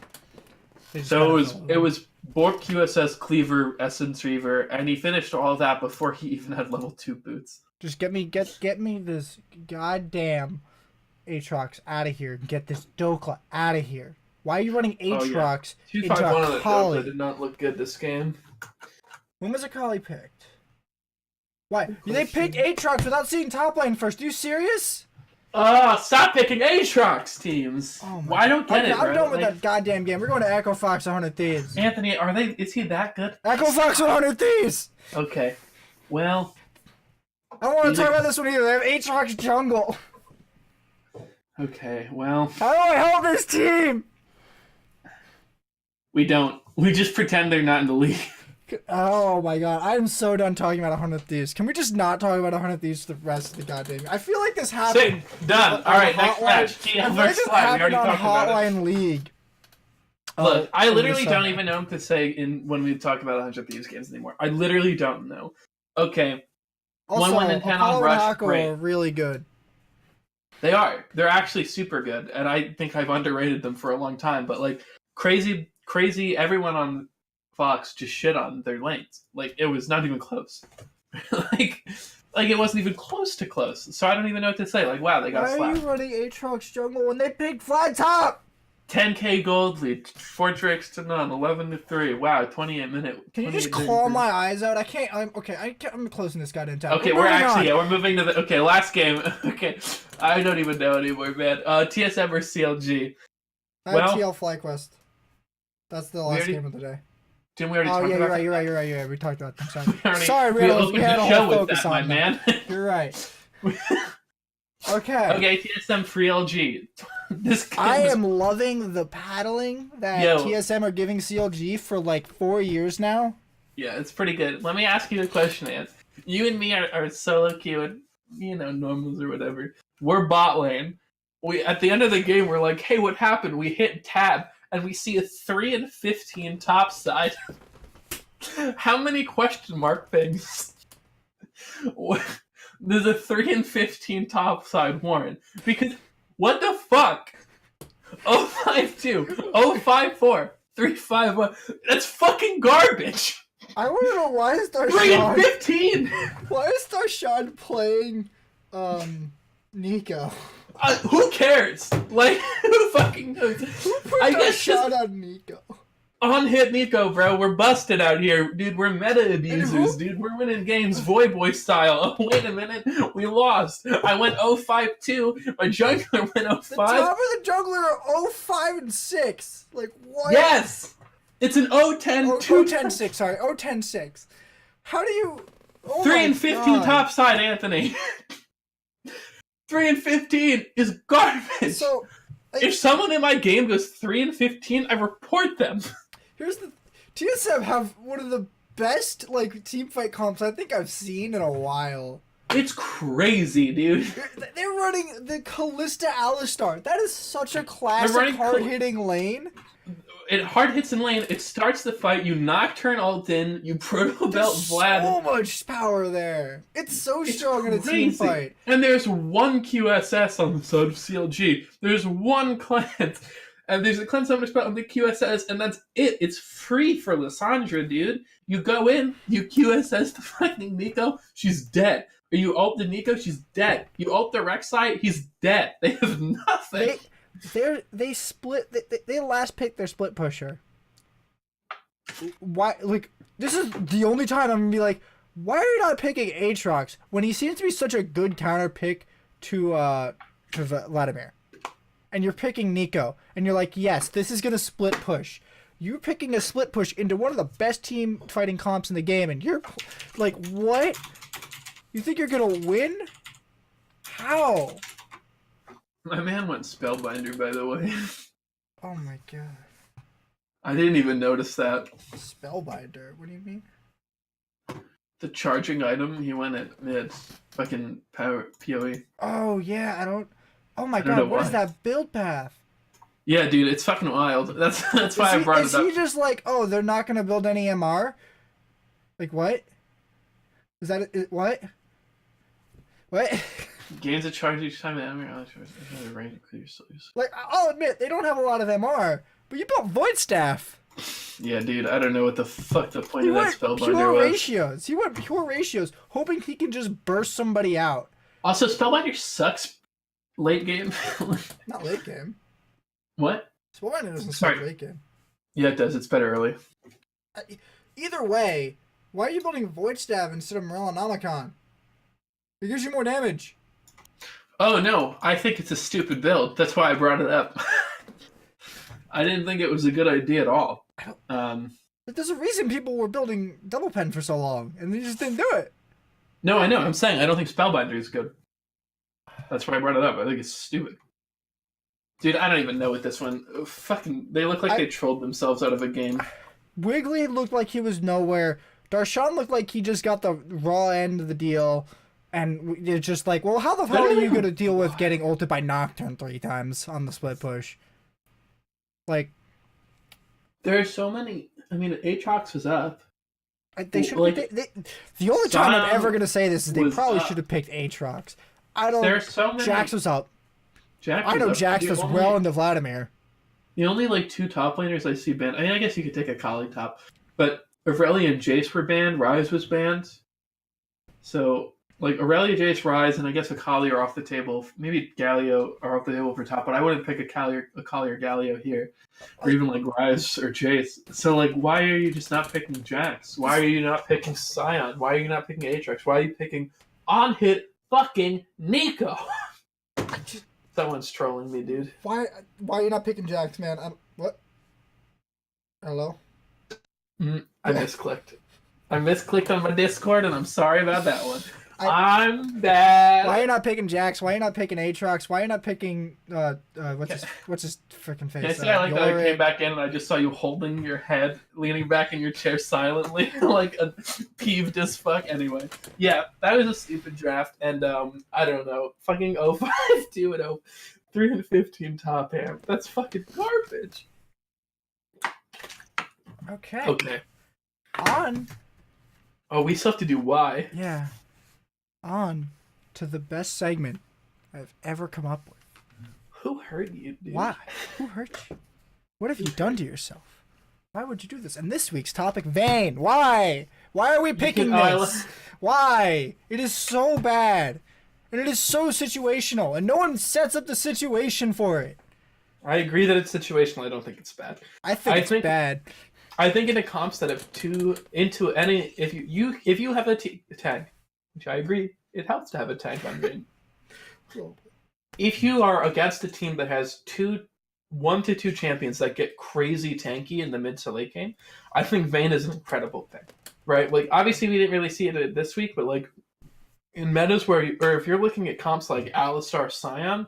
so it was Bork QSS Cleaver Essence Reaver, and he finished all of that before he even had level 2 boots. Just get me this goddamn Aatrox out of here and get this Dokla out of here. Why are you running Aatrox into a Akali? Did not look good this game. When was Akali picked? Why? They picked Aatrox without seeing top lane first. Are you serious? Stop picking Aatrox teams. Oh my I don't get it, bro. I'm done with that goddamn game. We're going to Echo Fox 100 Thieves. Anthony, is he that good? Echo Fox 100 Thieves! Okay. Well... I don't want to talk about this one either. They have Aatrox jungle. Okay, well... How do I help this team? We don't. We just pretend they're not in the league. Oh my god, I'm so done talking about 100 Thieves. Can we just not talk about 100 Thieves the rest of the goddamn game? I feel like this happened... Done. Alright, next match. I feel like this happened on Hotline League. Look, I literally don't even know what to say when we talk about 100 Thieves games anymore. I literally don't know. Okay. Also, 1 win and 10 on Rush, great. Are really good. They are. They're actually super good, and I think I've underrated them for a long time, but like, crazy, everyone on Fox just shit on their lanes. Like, it was not even close. like it wasn't even close to close. So I don't even know what to say. Like, wow, they got slapped. Why are you running Aatrox jungle when they picked flat top? 10k gold lead, 4 tricks to none, 11-3. Wow, 28 minute. Can you just claw my eyes out? I can't. I'm closing this goddamn time. Okay, we're moving to the last game. Okay, I don't even know anymore, man. TSM or CLG? I have TL FlyQuest. That's the last game of the day. Didn't we already talk about that? You're right. We talked about them. Sorry, we had a whole focus on man. You're right. Okay. Okay, TSM free LG. I am loving the paddling that TSM are giving CLG for like 4 years now. Yeah, it's pretty good. Let me ask you a question, Ant. You and me are solo queuing, normals or whatever. We're bot lane. At the end of the game, we're like, hey, what happened? We hit tab, and we see a 3-15 top side. How many question mark things? There's a 3-15 top side Warren. Because, what the fuck? 052, 054, 351. That's fucking garbage. I want to know why is Darshan 3-15. Why is Darshan playing Nico? Who cares? Like, who fucking knows? Who put Darshan on Nico? On hit Nico, bro. We're busted out here. Dude, we're meta abusers, dude. We're winning games Boy style. Oh, wait a minute. We lost. I went 0-5-2. My jungler went 0-5. The top of the jungler are 0-5-6. Like, what? Yes! It's an 0-10-2. 0-10-6, sorry. 0-10-6. How do you... 3-15 top side, Anthony. 3-15 is garbage. So... if someone in my game goes 3-15, I report them. Here's the TSM have one of the best team fight comps I think I've seen in a while. It's crazy, dude. They're running the Kalista Alistar. That is such a classic hard-hitting lane. It hard hits in lane. It starts the fight. You Nocturne ult in. You Proto Belt Vlad. So much power there. It's so strong in a team fight. And there's one QSS on the side of CLG. There's one cleanse. And there's a cleanse so much spell on the QSS, and that's it. It's free for Lissandra, dude. You go in, you QSS the fucking Nico, she's dead. Or you ult the Nico, she's dead. You ult the Rek'Sai, he's dead. They have nothing. They split. They last picked their split pusher. Why? This is the only time I'm gonna be like, why are you not picking Aatrox when he seems to be such a good counter pick to Vladimir? And you're picking Nico, and you're like, yes, this is gonna split push. You're picking a split push into one of the best team fighting comps in the game, and you're like, what? You think you're gonna win? How? My man went Spellbinder, by the way. Oh my god. I didn't even notice that. Spellbinder? What do you mean? The charging item, he went at mid. Fucking power PoE. Oh yeah, oh my god, what is that build path? Yeah, dude, it's fucking wild. That's why I brought it up. Is he just like, oh, they're not gonna build any MR? Like what? Is that it? What? What? Gains a charge each time the enemy range clears. Like, I'll admit they don't have a lot of MR, but you built Void Staff. Yeah, dude, I don't know what the fuck the point of that Spellbinder was. Ratios. He went pure ratios, hoping he can just burst somebody out. Also, Spellbinder sucks late game. Not late game. What? Spellbinder doesn't suck late game. Yeah, it does. It's better early. Either way, why are you building Void Staff instead of Morellonomicon? It gives you more damage. Oh, no. I think it's a stupid build. That's why I brought it up. I didn't think it was a good idea at all. But there's a reason people were building Double Pen for so long, and they just didn't do it. No, I know. I'm saying I don't think Spellbinder is good. That's why I brought it up. I think it's stupid. Dude, I don't even know what this one... Fucking... They look like they trolled themselves out of a game. Wiggly looked like he was nowhere. Darshan looked like he just got the raw end of the deal. And it's just like, well, how the hell are you going to deal with getting ulted by Nocturne 3 times on the split push? Like... There are so many... I mean, Aatrox was up. They should the only time I'm ever going to say this is they probably should have picked Aatrox. I don't... There's so many... Jax was up. I know Jax does well into Vladimir. The only, like, 2 top laners I see banned... I mean, I guess you could take a Kali top. But Aurelia and Jace were banned. Ryze was banned. So, like, Aurelia, Jace, Ryze, and I guess Akali are off the table. Maybe Galio are off the table for top, but I wouldn't pick Akali or Galio here. Or even, like, Ryze or Jace. So, like, why are you just not picking Jax? Why are you not picking Sion? Why are you not picking Aatrox? Why are you picking on-hit fucking Nico? Someone's trolling me, dude. Why are you not picking Jax, man? What? Hello? I misclicked. I misclicked on my Discord, and I'm sorry about that one. I'm bad. Why are you not picking Jax? Why are you not picking Aatrox? Why are you not picking what's his freaking face? Can I say I like that I came back in and I just saw you holding your head, leaning back in your chair silently, like a peeved as fuck. Anyway, yeah, that was a stupid draft, and I don't know, fucking 052 and 315 top amp. That's fucking garbage. Okay. On. Oh, we still have to do Y. Yeah. On to the best segment I've ever come up with. Who hurt you, dude? Why? Who hurt you? What have you done to yourself? Why would you do this? And this week's topic, Vayne. Why? Why are we picking this? Why? It is so bad. And it is so situational. And no one sets up the situation for it. I agree that it's situational. I don't think it's bad. I think it's bad. I think in a comp set of if you have a tank, which I agree, it helps to have a tank on Vayne. If you are against a team that has 1 to 2 champions that get crazy tanky in the mid to late game, I think Vayne is an incredible thing, right? Like, obviously we didn't really see it this week, but like in metas or if you're looking at comps like Alistar Sion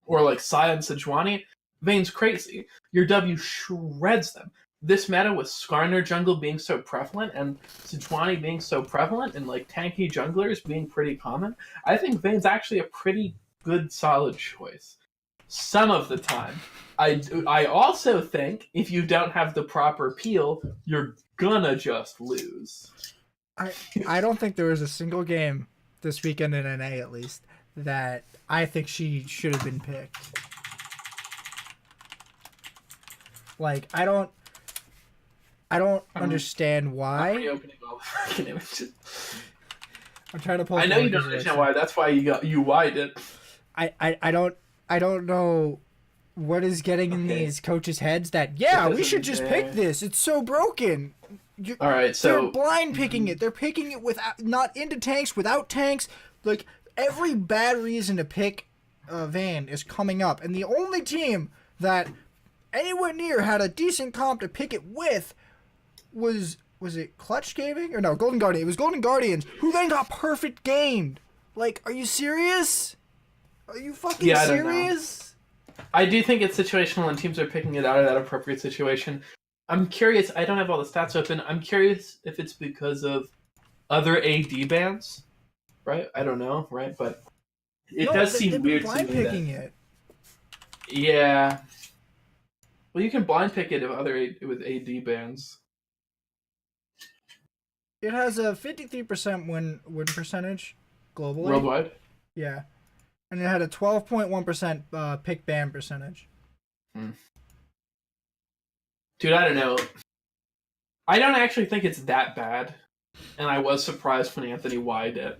or like Sion Sejuani, Vayne's crazy. Your W shreds them. This meta with Skarner jungle being so prevalent and Sejuani being so prevalent and like tanky junglers being pretty common, I think Vayne's actually a pretty good solid choice. Some of the time. I also think if you don't have the proper peel, you're gonna just lose. I don't think there was a single game this weekend in NA at least that I think she should have been picked. Like, I don't understand why. I'm reopening all the fucking images. I'm trying to pull. I know you don't understand why. That's why you why'd it. I don't know what is getting in these coaches' heads that we should just pick this. It's so broken. All right, so they're blind picking it. They're picking it without, not into tanks, without tanks. Like, every bad reason to pick Vayne is coming up, and the only team that anywhere near had a decent comp to pick it with was it Clutch Gaming? Or no, Golden Guardian. It was Golden Guardians, who then got perfect gamed. Like, are you serious? Are you fucking serious? I do think it's situational and teams are picking it out of that appropriate situation. I'm curious, I don't have all the stats open. I'm curious if it's because of other AD bans, right? I don't know, right? But it does seem weird to me. Picking it. Yeah. Well, you can blind pick it with AD bans. It has a 53% win percentage globally. Worldwide? Yeah. And it had a 12.1% pick ban percentage. Dude, I don't know. I don't actually think it's that bad. And I was surprised when Anthony Y did.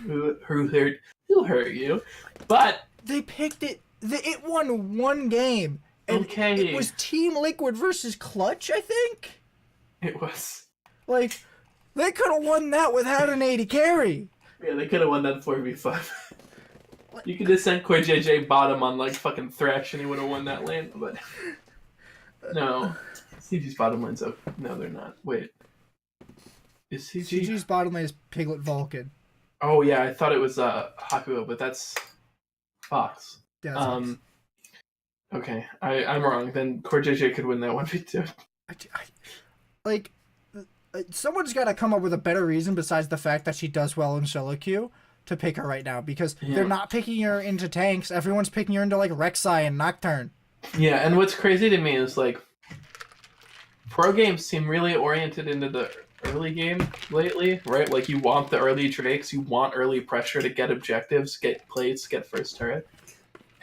Who hurt you? But they picked it. It won one game. And okay. It was Team Liquid versus Clutch, I think. It was. Like, they could have won that without an 80 carry. Yeah, they could have won that 4v5. You could have sent CoreJJ bottom on like fucking Thresh and he would have won that lane, but no. CG's bottom lane's up. No, they're not. Wait. Is CG's bottom lane is Piglet Vulcan. Oh yeah, I thought it was Hakuo, but that's Fox. Yeah, okay, I'm wrong. Then CoreJJ could win that 1v2. Like, someone's got to come up with a better reason besides the fact that she does well in solo queue to pick her right now, because they're not picking her into tanks. Everyone's picking her into like Rek'Sai and Nocturne. Yeah, and what's crazy to me is like pro games seem really oriented into the early game lately, right? Like you want the early Drakes, you want early pressure to get objectives, get plates, get first turret.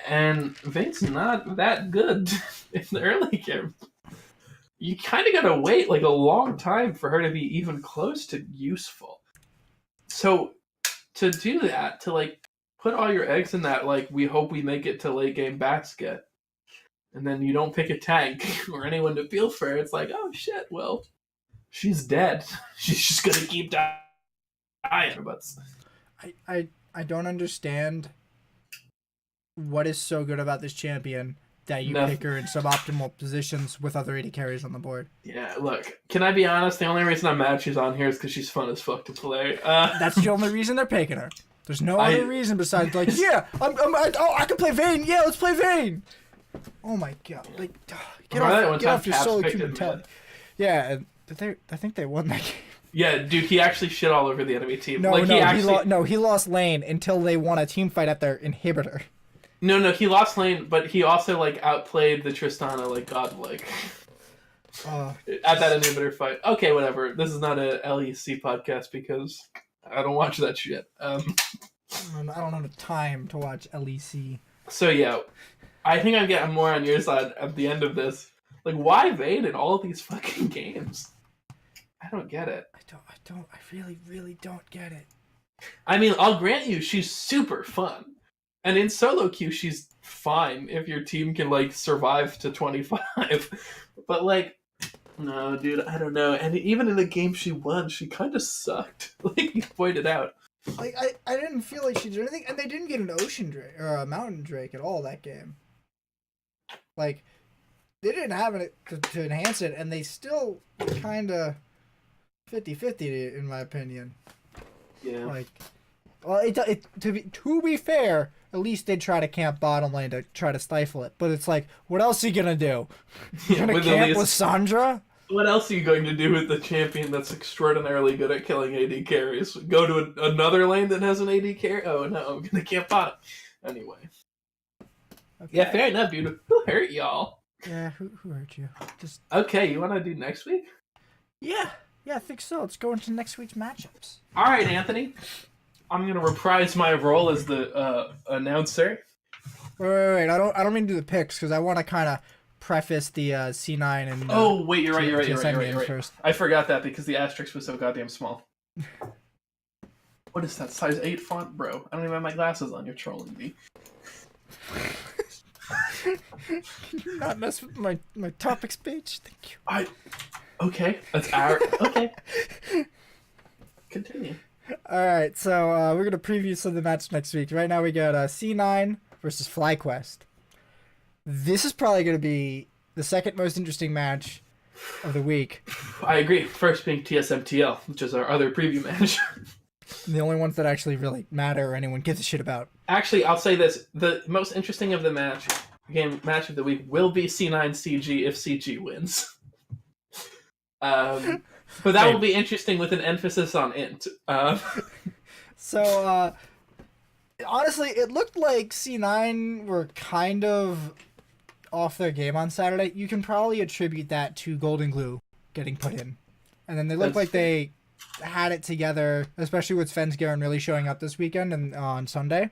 And Vayne's not that good in the early game. You kind of gotta wait like a long time for her to be even close to useful. So to do that, to like put all your eggs in that, like we hope we make it to late game basket, and then you don't pick a tank or anyone to feel for her, it's like, oh shit, well, she's dead. She's just gonna keep dying. But I don't understand what is so good about this champion that you pick her in suboptimal positions with other 80 carries on the board. Yeah, look, can I be honest? The only reason I'm mad she's on here is because she's fun as fuck to play. That's the only reason they're picking her. There's no other reason besides like, yeah, I can play Vayne. Yeah, let's play Vayne. Oh my god! Like, get off your solo queue mentality. Yeah, I think they won that game. Yeah, dude, he actually shit all over the enemy team. He lost lane until they won a team fight at their inhibitor. No, he lost lane, but he also like outplayed the Tristana like godlike at that inhibitor fight. Okay, whatever. This is not a LEC podcast because I don't watch that shit. I don't have the time to watch LEC. So yeah, I think I'm getting more on your side at the end of this. Like, why Vayne in all of these fucking games? I don't get it. I really, really don't get it. I mean, I'll grant you, she's super fun. And in solo queue, she's fine if your team can, like, survive to 25. But, like, no, dude, I don't know. And even in the game she won, she kind of sucked. Like you pointed out. Like, I didn't feel like she did anything. And they didn't get an Ocean Drake, or a Mountain Drake at all that game. Like, they didn't have it to enhance it, and they still kind of 50-50 in my opinion. Yeah. Like, well, to be fair, at least they try to camp bottom lane to try to stifle it. But it's like, what else are you gonna do? You gonna camp with Sandra? What else are you going to do with the champion that's extraordinarily good at killing AD carries? Go to another lane that has an AD carry? Oh no, I'm gonna camp bottom. Anyway. Okay. Yeah, fair enough, dude. Who hurt y'all? Yeah, who hurt you? Just okay. You want to do next week? Yeah, I think so. Let's go into next week's matchups. All right, Anthony. I'm gonna reprise my role as the announcer. Wait. I don't mean to do the picks because I want to kind of preface the C9 and. Oh wait, you're right. First. I forgot that because the asterisk was so goddamn small. What is that size 8 font, bro? I don't even have my glasses on. You're trolling me. Can you not mess with my topics page? Thank you. Okay. That's our okay. Continue. Alright, so we're gonna preview some of the matches next week. Right now we got C9 versus FlyQuest. This is probably gonna be the second most interesting match of the week. I agree. First being TSM TL, which is our other preview match. The only ones that actually really matter or anyone gives a shit about. Actually, I'll say this. The most interesting of the match of the week will be C9 CG if CG wins. But that will be interesting with an emphasis on int. So, honestly, it looked like C9 were kind of off their game on Saturday, you can probably attribute that to Golden Glue getting put in. And then they look like they had it together, especially with Svensgaren really showing up this weekend and on Sunday.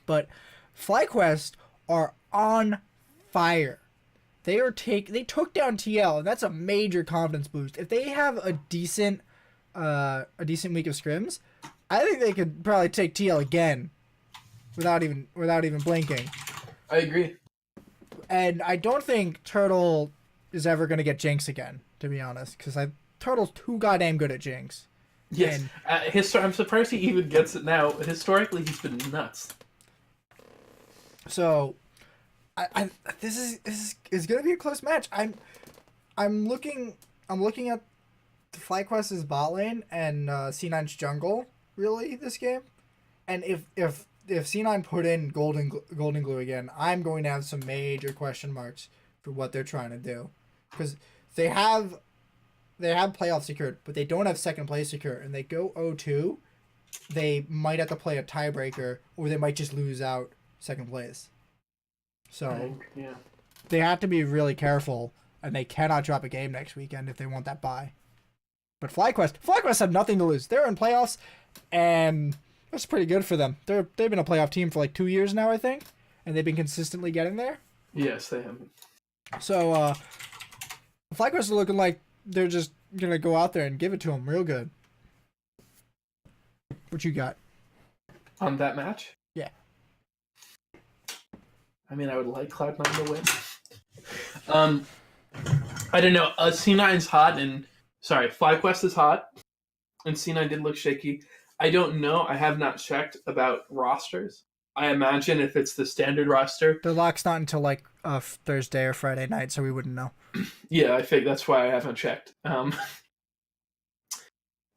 But FlyQuest are on fire. They took down TL, and that's a major confidence boost. If they have a decent week of scrims, I think they could probably take TL again without even blinking. I agree. And I don't think Turtle is ever going to get Jinx again, to be honest, because Turtle's too goddamn good at Jinx. Yes. I'm surprised he even gets it now. Historically, he's been nuts. So, this is going to be a close match. I'm looking at the FlyQuest's bot lane and C9's jungle really this game, and if C9 put in Golden Glue again, I'm going to have some major question marks for what they're trying to do, because they have playoff secured, but they don't have second place secure, and they go 0-2, they might have to play a tiebreaker, or they might just lose out second place. So they have to be really careful, and they cannot drop a game next weekend if they want that bye. But FlyQuest have nothing to lose. They're in playoffs, and that's pretty good for them. They've been a playoff team for like 2 years now, I think, and they've been consistently getting there. Yes, they have. So FlyQuest are looking like they're just gonna go out there and give it to them real good. What you got on that match? Yeah. I mean, I would like Cloud9 to win. I don't know. C9's hot, and FlyQuest is hot, and C9 did look shaky. I don't know. I have not checked about rosters. I imagine if it's the standard roster, the lock's not until like Thursday or Friday night, so we wouldn't know. Yeah, I think that's why I haven't checked.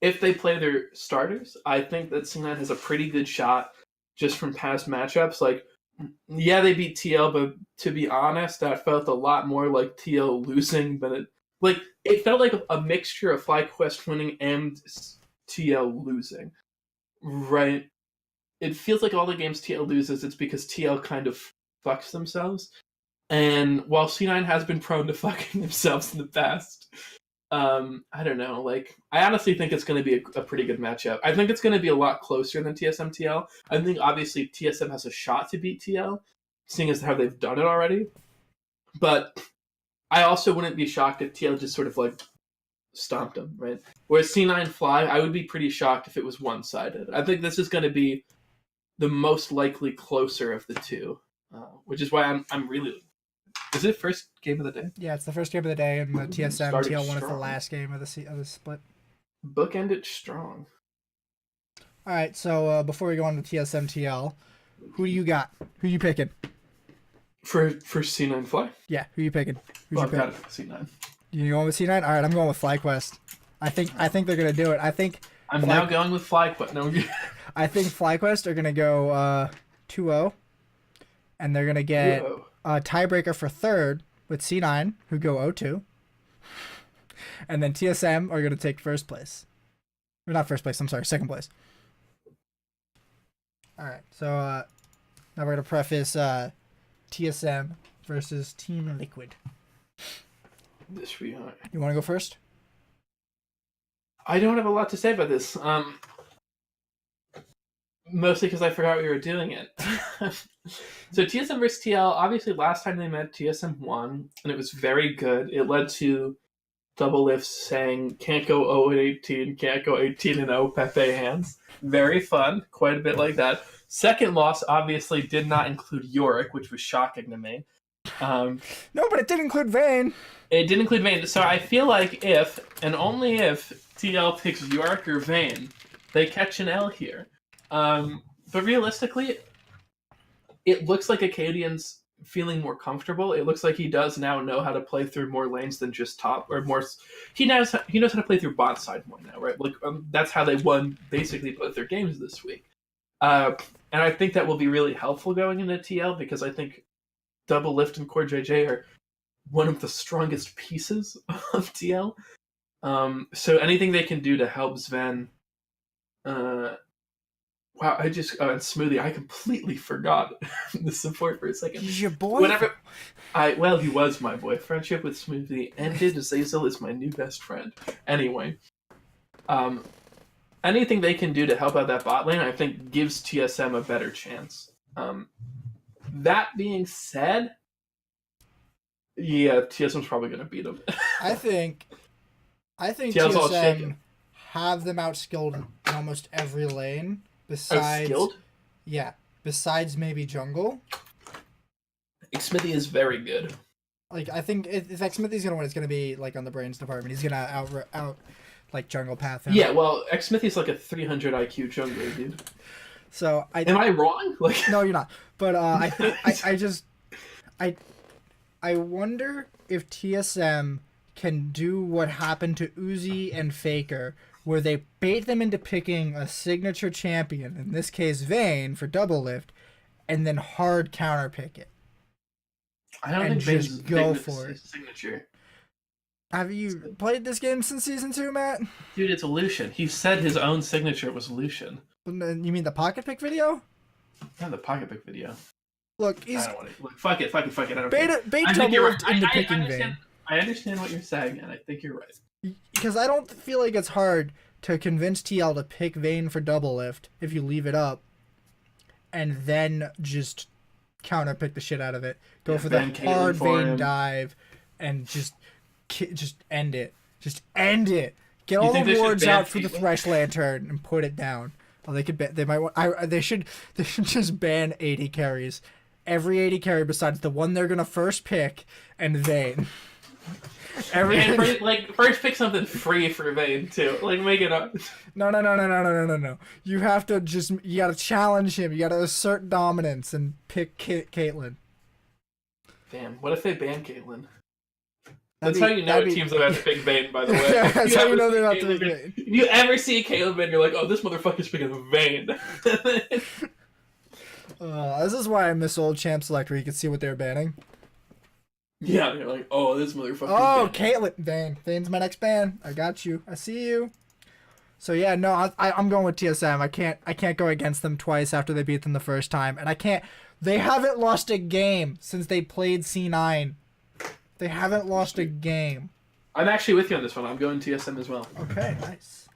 If they play their starters, I think that C9 has a pretty good shot just from past matchups. Like, yeah, they beat TL, but to be honest, that felt a lot more like TL losing than it felt like a mixture of FlyQuest winning and TL losing. Right? It feels like all the games TL loses, it's because TL kind of fucks themselves. And while C9 has been prone to fucking themselves in the past, I don't know. Like, I honestly think it's going to be a pretty good matchup. I think it's going to be a lot closer than TSM TL. I think obviously TSM has a shot to beat TL, seeing as how they've done it already. But I also wouldn't be shocked if TL just sort of like stomped them, right? Whereas C9 Fly, I would be pretty shocked if it was one-sided. I think this is going to be the most likely closer of the two, which is why I'm really. Is it first game of the day? Yeah, it's the first game of the day, and the TSM TL one is the last game of the split. Bookend it strong. All right, so before we go on to TSM TL, who do you got? Who you picking? For C9 Fly? Yeah, who you picking? Who's I've got C9. You going with C9? All right, I'm going with FlyQuest. I think they're gonna do it. I'm now going with FlyQuest. No, I think FlyQuest are gonna go 2-0, and they're gonna get a tiebreaker for third with C9, who go 0-2, and then TSM are gonna take first place. Or not first place. I'm sorry, second place. All right, so now we're gonna preface TSM versus Team Liquid. This we are. You want to go first? I don't have a lot to say about this. Mostly because I forgot we were doing it. So TSM versus TL, obviously last time they met, TSM won, and it was very good. It led to Double.H.Y saying, can't go 0-18, can't go 18-0, Pepe hands. Very fun, quite a bit like that. Second loss obviously did not include Yorick, which was shocking to me. No, but it did include Vayne. It did include Vayne. So I feel like if, and only if, TL picks Yorick or Vayne, they catch an L here. But realistically, it looks like Acadian's feeling more comfortable. It looks like he does now know how to play through more lanes than just top, or more. He knows how to play through bot side more now, right? Like that's how they won basically both their games this week. And I think that will be really helpful going into TL, because I think Double.H.Y and Core JJ are one of the strongest pieces of TL. So anything they can do to help Sven Wow, I just and Smoothie. I completely forgot the support for a second. He's your boy. Well, he was my boy. Friendship with Smoothie ended. Zazel is my new best friend. Anyway, anything they can do to help out that bot lane, I think, gives TSM a better chance. That being said, yeah, TSM's probably gonna beat them. I think TSM have them outskilled in almost every lane. Besides, besides maybe jungle. Xmithy is very good. Like, I think if Xmithy's gonna win, it's gonna be like on the brains department. He's gonna out like jungle path him. Yeah, well, Xmithy's like a 300 IQ jungler, dude. So am I wrong? Like, no, you're not. But I wonder if TSM can do what happened to Uzi and Faker, where they bait them into picking a signature champion, in this case Vayne, for double lift, and then hard counter pick it. I don't think just go for it. Signature. Have you played this game since Season 2, Matt? Dude, it's a Lucian. He said his own signature was Lucian. You mean the pocket pick video? Yeah, the pocket pick video. Look, he's... I don't want to... Look, fuck it. I don't care. Bait double lift into picking Vayne. I understand what you're saying, and I think you're right. Because I don't feel like it's hard to convince TL to pick Vayne for double lift if you leave it up, and then just counter pick the shit out of it. Go for the hard Vayne dive, and just end it. Just end it. Get all the wards out for the Thresh Lantern and put it down. Well, they could. They might want. They should just ban 80 carries. Every 80 carry besides the one they're gonna first pick and Vayne. First pick something free for Vayne too. Like, make it up. No. You have to you gotta challenge him. You gotta assert dominance and pick Caitlyn. Damn, what if they ban Caitlyn? That's how you know teams are about to pick Vayne, by the way. That's how you know they're about to pick Vayne. If you ever see Caitlyn, you're like, oh, this motherfucker's picking Vayne. This is why I miss old Champ Select where you could see what they were banning. Yeah, they're like, oh, this motherfucker. Oh, Caitlyn. Vayne's my next ban. I got you. I see you. So yeah, no, I'm going with TSM. I can't go against them twice after they beat them the first time, and I can't. They haven't lost a game since they played C9. They haven't lost a game. I'm actually with you on this one. I'm going TSM as well. Okay, nice.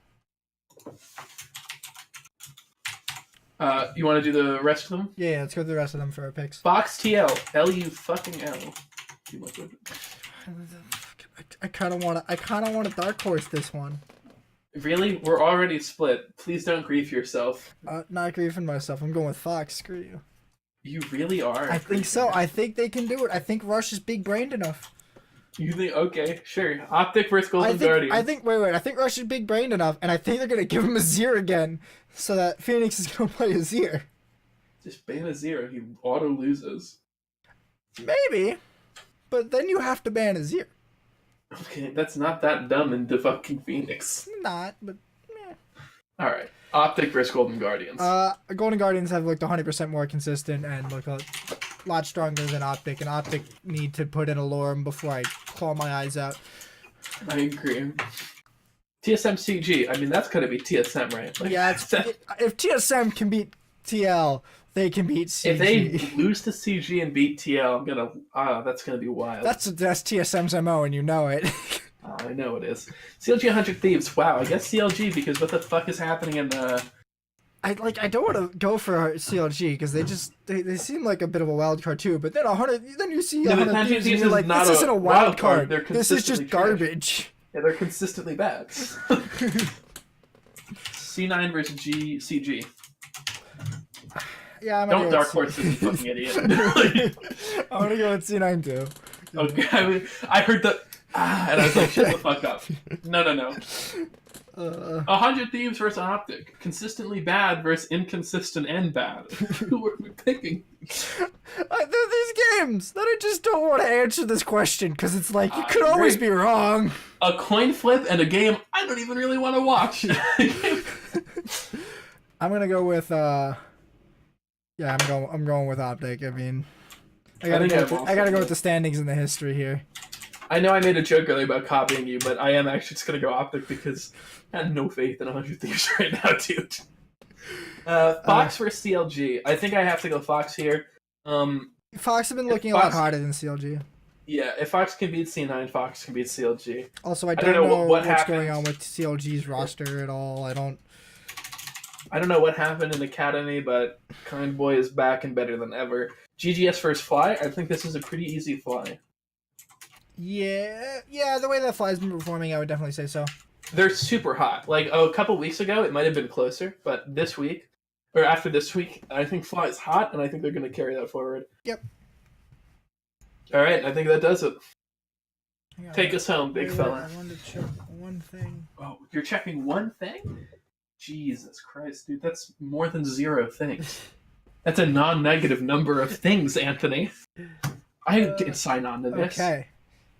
You want to do the rest of them? Yeah, let's go through the rest of them for our picks. Fox TL. L-U-fucking-L. I kind of want to dark horse this one. Really? We're already split. Please don't grief yourself. Not griefing myself. I'm going with Fox. Screw you. You really are. I think so. I think they can do it. I think Rush is big-brained enough. You think? Okay, sure. Optic versus Golden Guardian. I think Rush is big-brained enough, and I think they're going to give him Azir again, so that Phoenix is going to play Azir. Just ban Azir. He auto-loses. Maybe. But then you have to ban Azir. Okay, that's not that dumb into fucking Phoenix. Not, but yeah. Alright. Optic versus Golden Guardians. Golden Guardians have looked 100% more consistent and look a lot stronger than Optic, and Optic need to put in a Lorem before I claw my eyes out. I agree. TSM CG, I mean, that's gotta be TSM, right? Like, yeah, if TSM can beat TL, they can beat CG. If they lose to CG and beat TL, that's gonna be wild. That's TSM's MO, and you know it. I know it is. CLG 100 Thieves. Wow, I guess CLG because what the fuck is happening in the... I don't want to go for CLG because they seem like a bit of a wild card too. But then you see 100 Thieves and you're like, this isn't a wild card. This is just garbage. Yeah, they're consistently bad. C9 versus CG. Yeah, don't dark horse this fucking idiot. I'm gonna go with C9 too. Okay, I heard the and I was like, shut the fuck up. No. 100 Thieves versus Optic. Consistently bad versus inconsistent and bad. Who are we picking? There are these games that I just don't want to answer this question because it's like, you could always be wrong. A coin flip and a game I don't even really want to watch. I'm gonna go with yeah, I'm going with Optic. I mean, I gotta go with the standings and the history here. I know I made a joke earlier about copying you, but I am actually just gonna go Optic because I have no faith in 100 Thieves right now, dude. Fox versus CLG. I think I have to go Fox here. Fox have been looking a lot harder than CLG. Yeah, if Fox can beat C9, Fox can beat CLG. Also, I don't know what's going on with CLG's roster at all. I don't know what happened in Academy, but Kind Boy is back and better than ever. GGS versus Fly. I think this is a pretty easy Fly. Yeah, the way that Fly's been performing, I would definitely say so. They're super hot. Like, a couple weeks ago, it might have been closer, but this week, or after this week, I think Fly's hot, and I think they're going to carry that forward. Yep. All right, I think that does it. Take us home, big fella. I wanted to check one thing. Oh, you're checking one thing? Jesus Christ, dude, that's more than 0 things. That's a non-negative number of things, Anthony. I didn't sign on to this. Okay.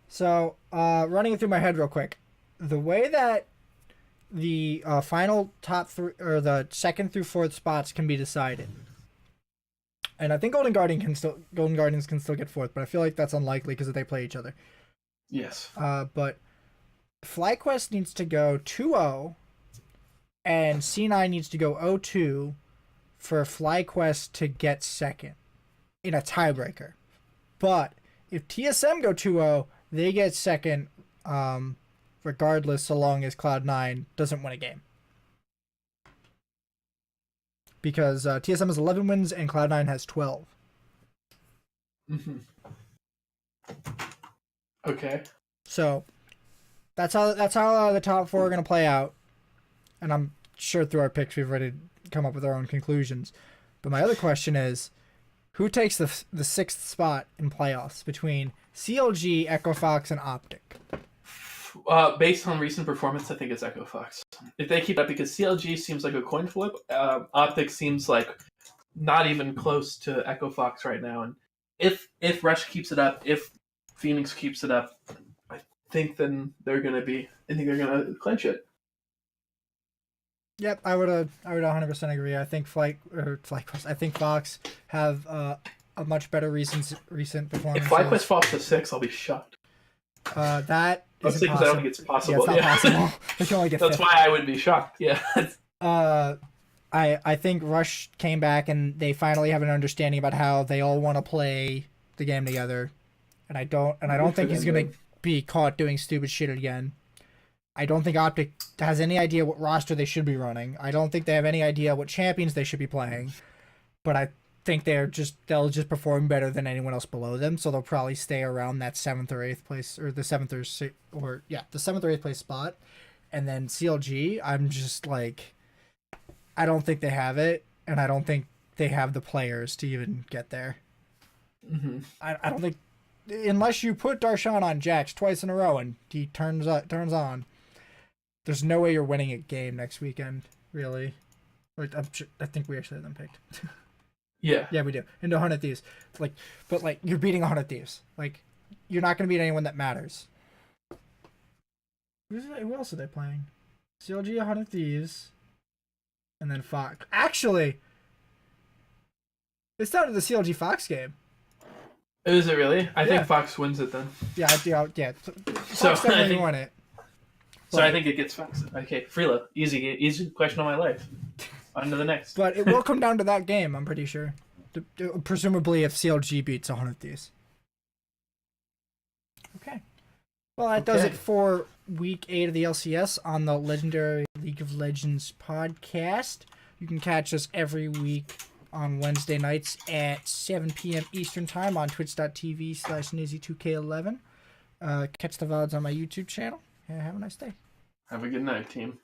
So, running it through my head real quick. The way that the final top 3, or the 2nd through 4th spots can be decided. And I think Golden Guardians can still get 4th, but I feel like that's unlikely because they play each other. Yes. But FlyQuest needs to go 2-0, and C9 needs to go 0-2 for FlyQuest to get 2nd in a tiebreaker. But if TSM go 2-0, they get 2nd, regardless, so long as Cloud9 doesn't win a game. Because TSM has 11 wins and Cloud9 has 12. Mm-hmm. Okay. So that's how the top 4 are going to play out. And I'm sure through our picks we've already come up with our own conclusions. But my other question is, who takes the 6th spot in playoffs between CLG, Echo Fox, and Optic? Based on recent performance, I think it's Echo Fox. If they keep up, because CLG seems like a coin flip, Optic seems like not even close to Echo Fox right now. And if Rush keeps it up, if Phoenix keeps it up, I think then they're gonna clinch it. Yep, I would 100% agree. I think I think Fox have a much better recent performance. If FlyQuest falls to 6, I'll be shocked. That is impossible. I don't think it's possible. Yeah, it's not possible. They can only get That's 5th. why I would be shocked. Yeah. I think Rush came back and they finally have an understanding about how they all want to play the game together, and I don't think he's gonna be caught doing stupid shit again. I don't think Optic has any idea what roster they should be running. I don't think they have any idea what champions they should be playing. But I think they'll just perform better than anyone else below them, so they'll probably stay around that 7th or 8th place, or the 7th or 8th place spot. And then CLG, I'm just like, I don't think they have it, and I don't think they have the players to even get there. Mm-hmm. I don't think, unless you put Darshan on Jax twice in a row and he turns on, there's no way you're winning a game next weekend, really. I think we actually have them picked. Yeah. Yeah, we do. Into 100 Thieves. But you're beating 100 Thieves. Like, you're not going to beat anyone that matters. Who else are they playing? CLG, 100 Thieves, and then Fox. Actually, it's down to the CLG Fox game. Is it really? I think Fox wins it then. Yeah. Fox definitely won it. So I think it gets Fox. Okay, Freela. Easy question of my life. On to the next. But it will come down to that game, I'm pretty sure. Presumably if CLG beats 100 Thieves. Okay. Well, that does it for week 8 of the LCS on the Legendary League of Legends podcast. You can catch us every week on Wednesday nights at 7 p.m. Eastern Time on twitch.tv/Nizzy2K11. Catch the VODs on my YouTube channel. Have a nice day. Have a good night, team.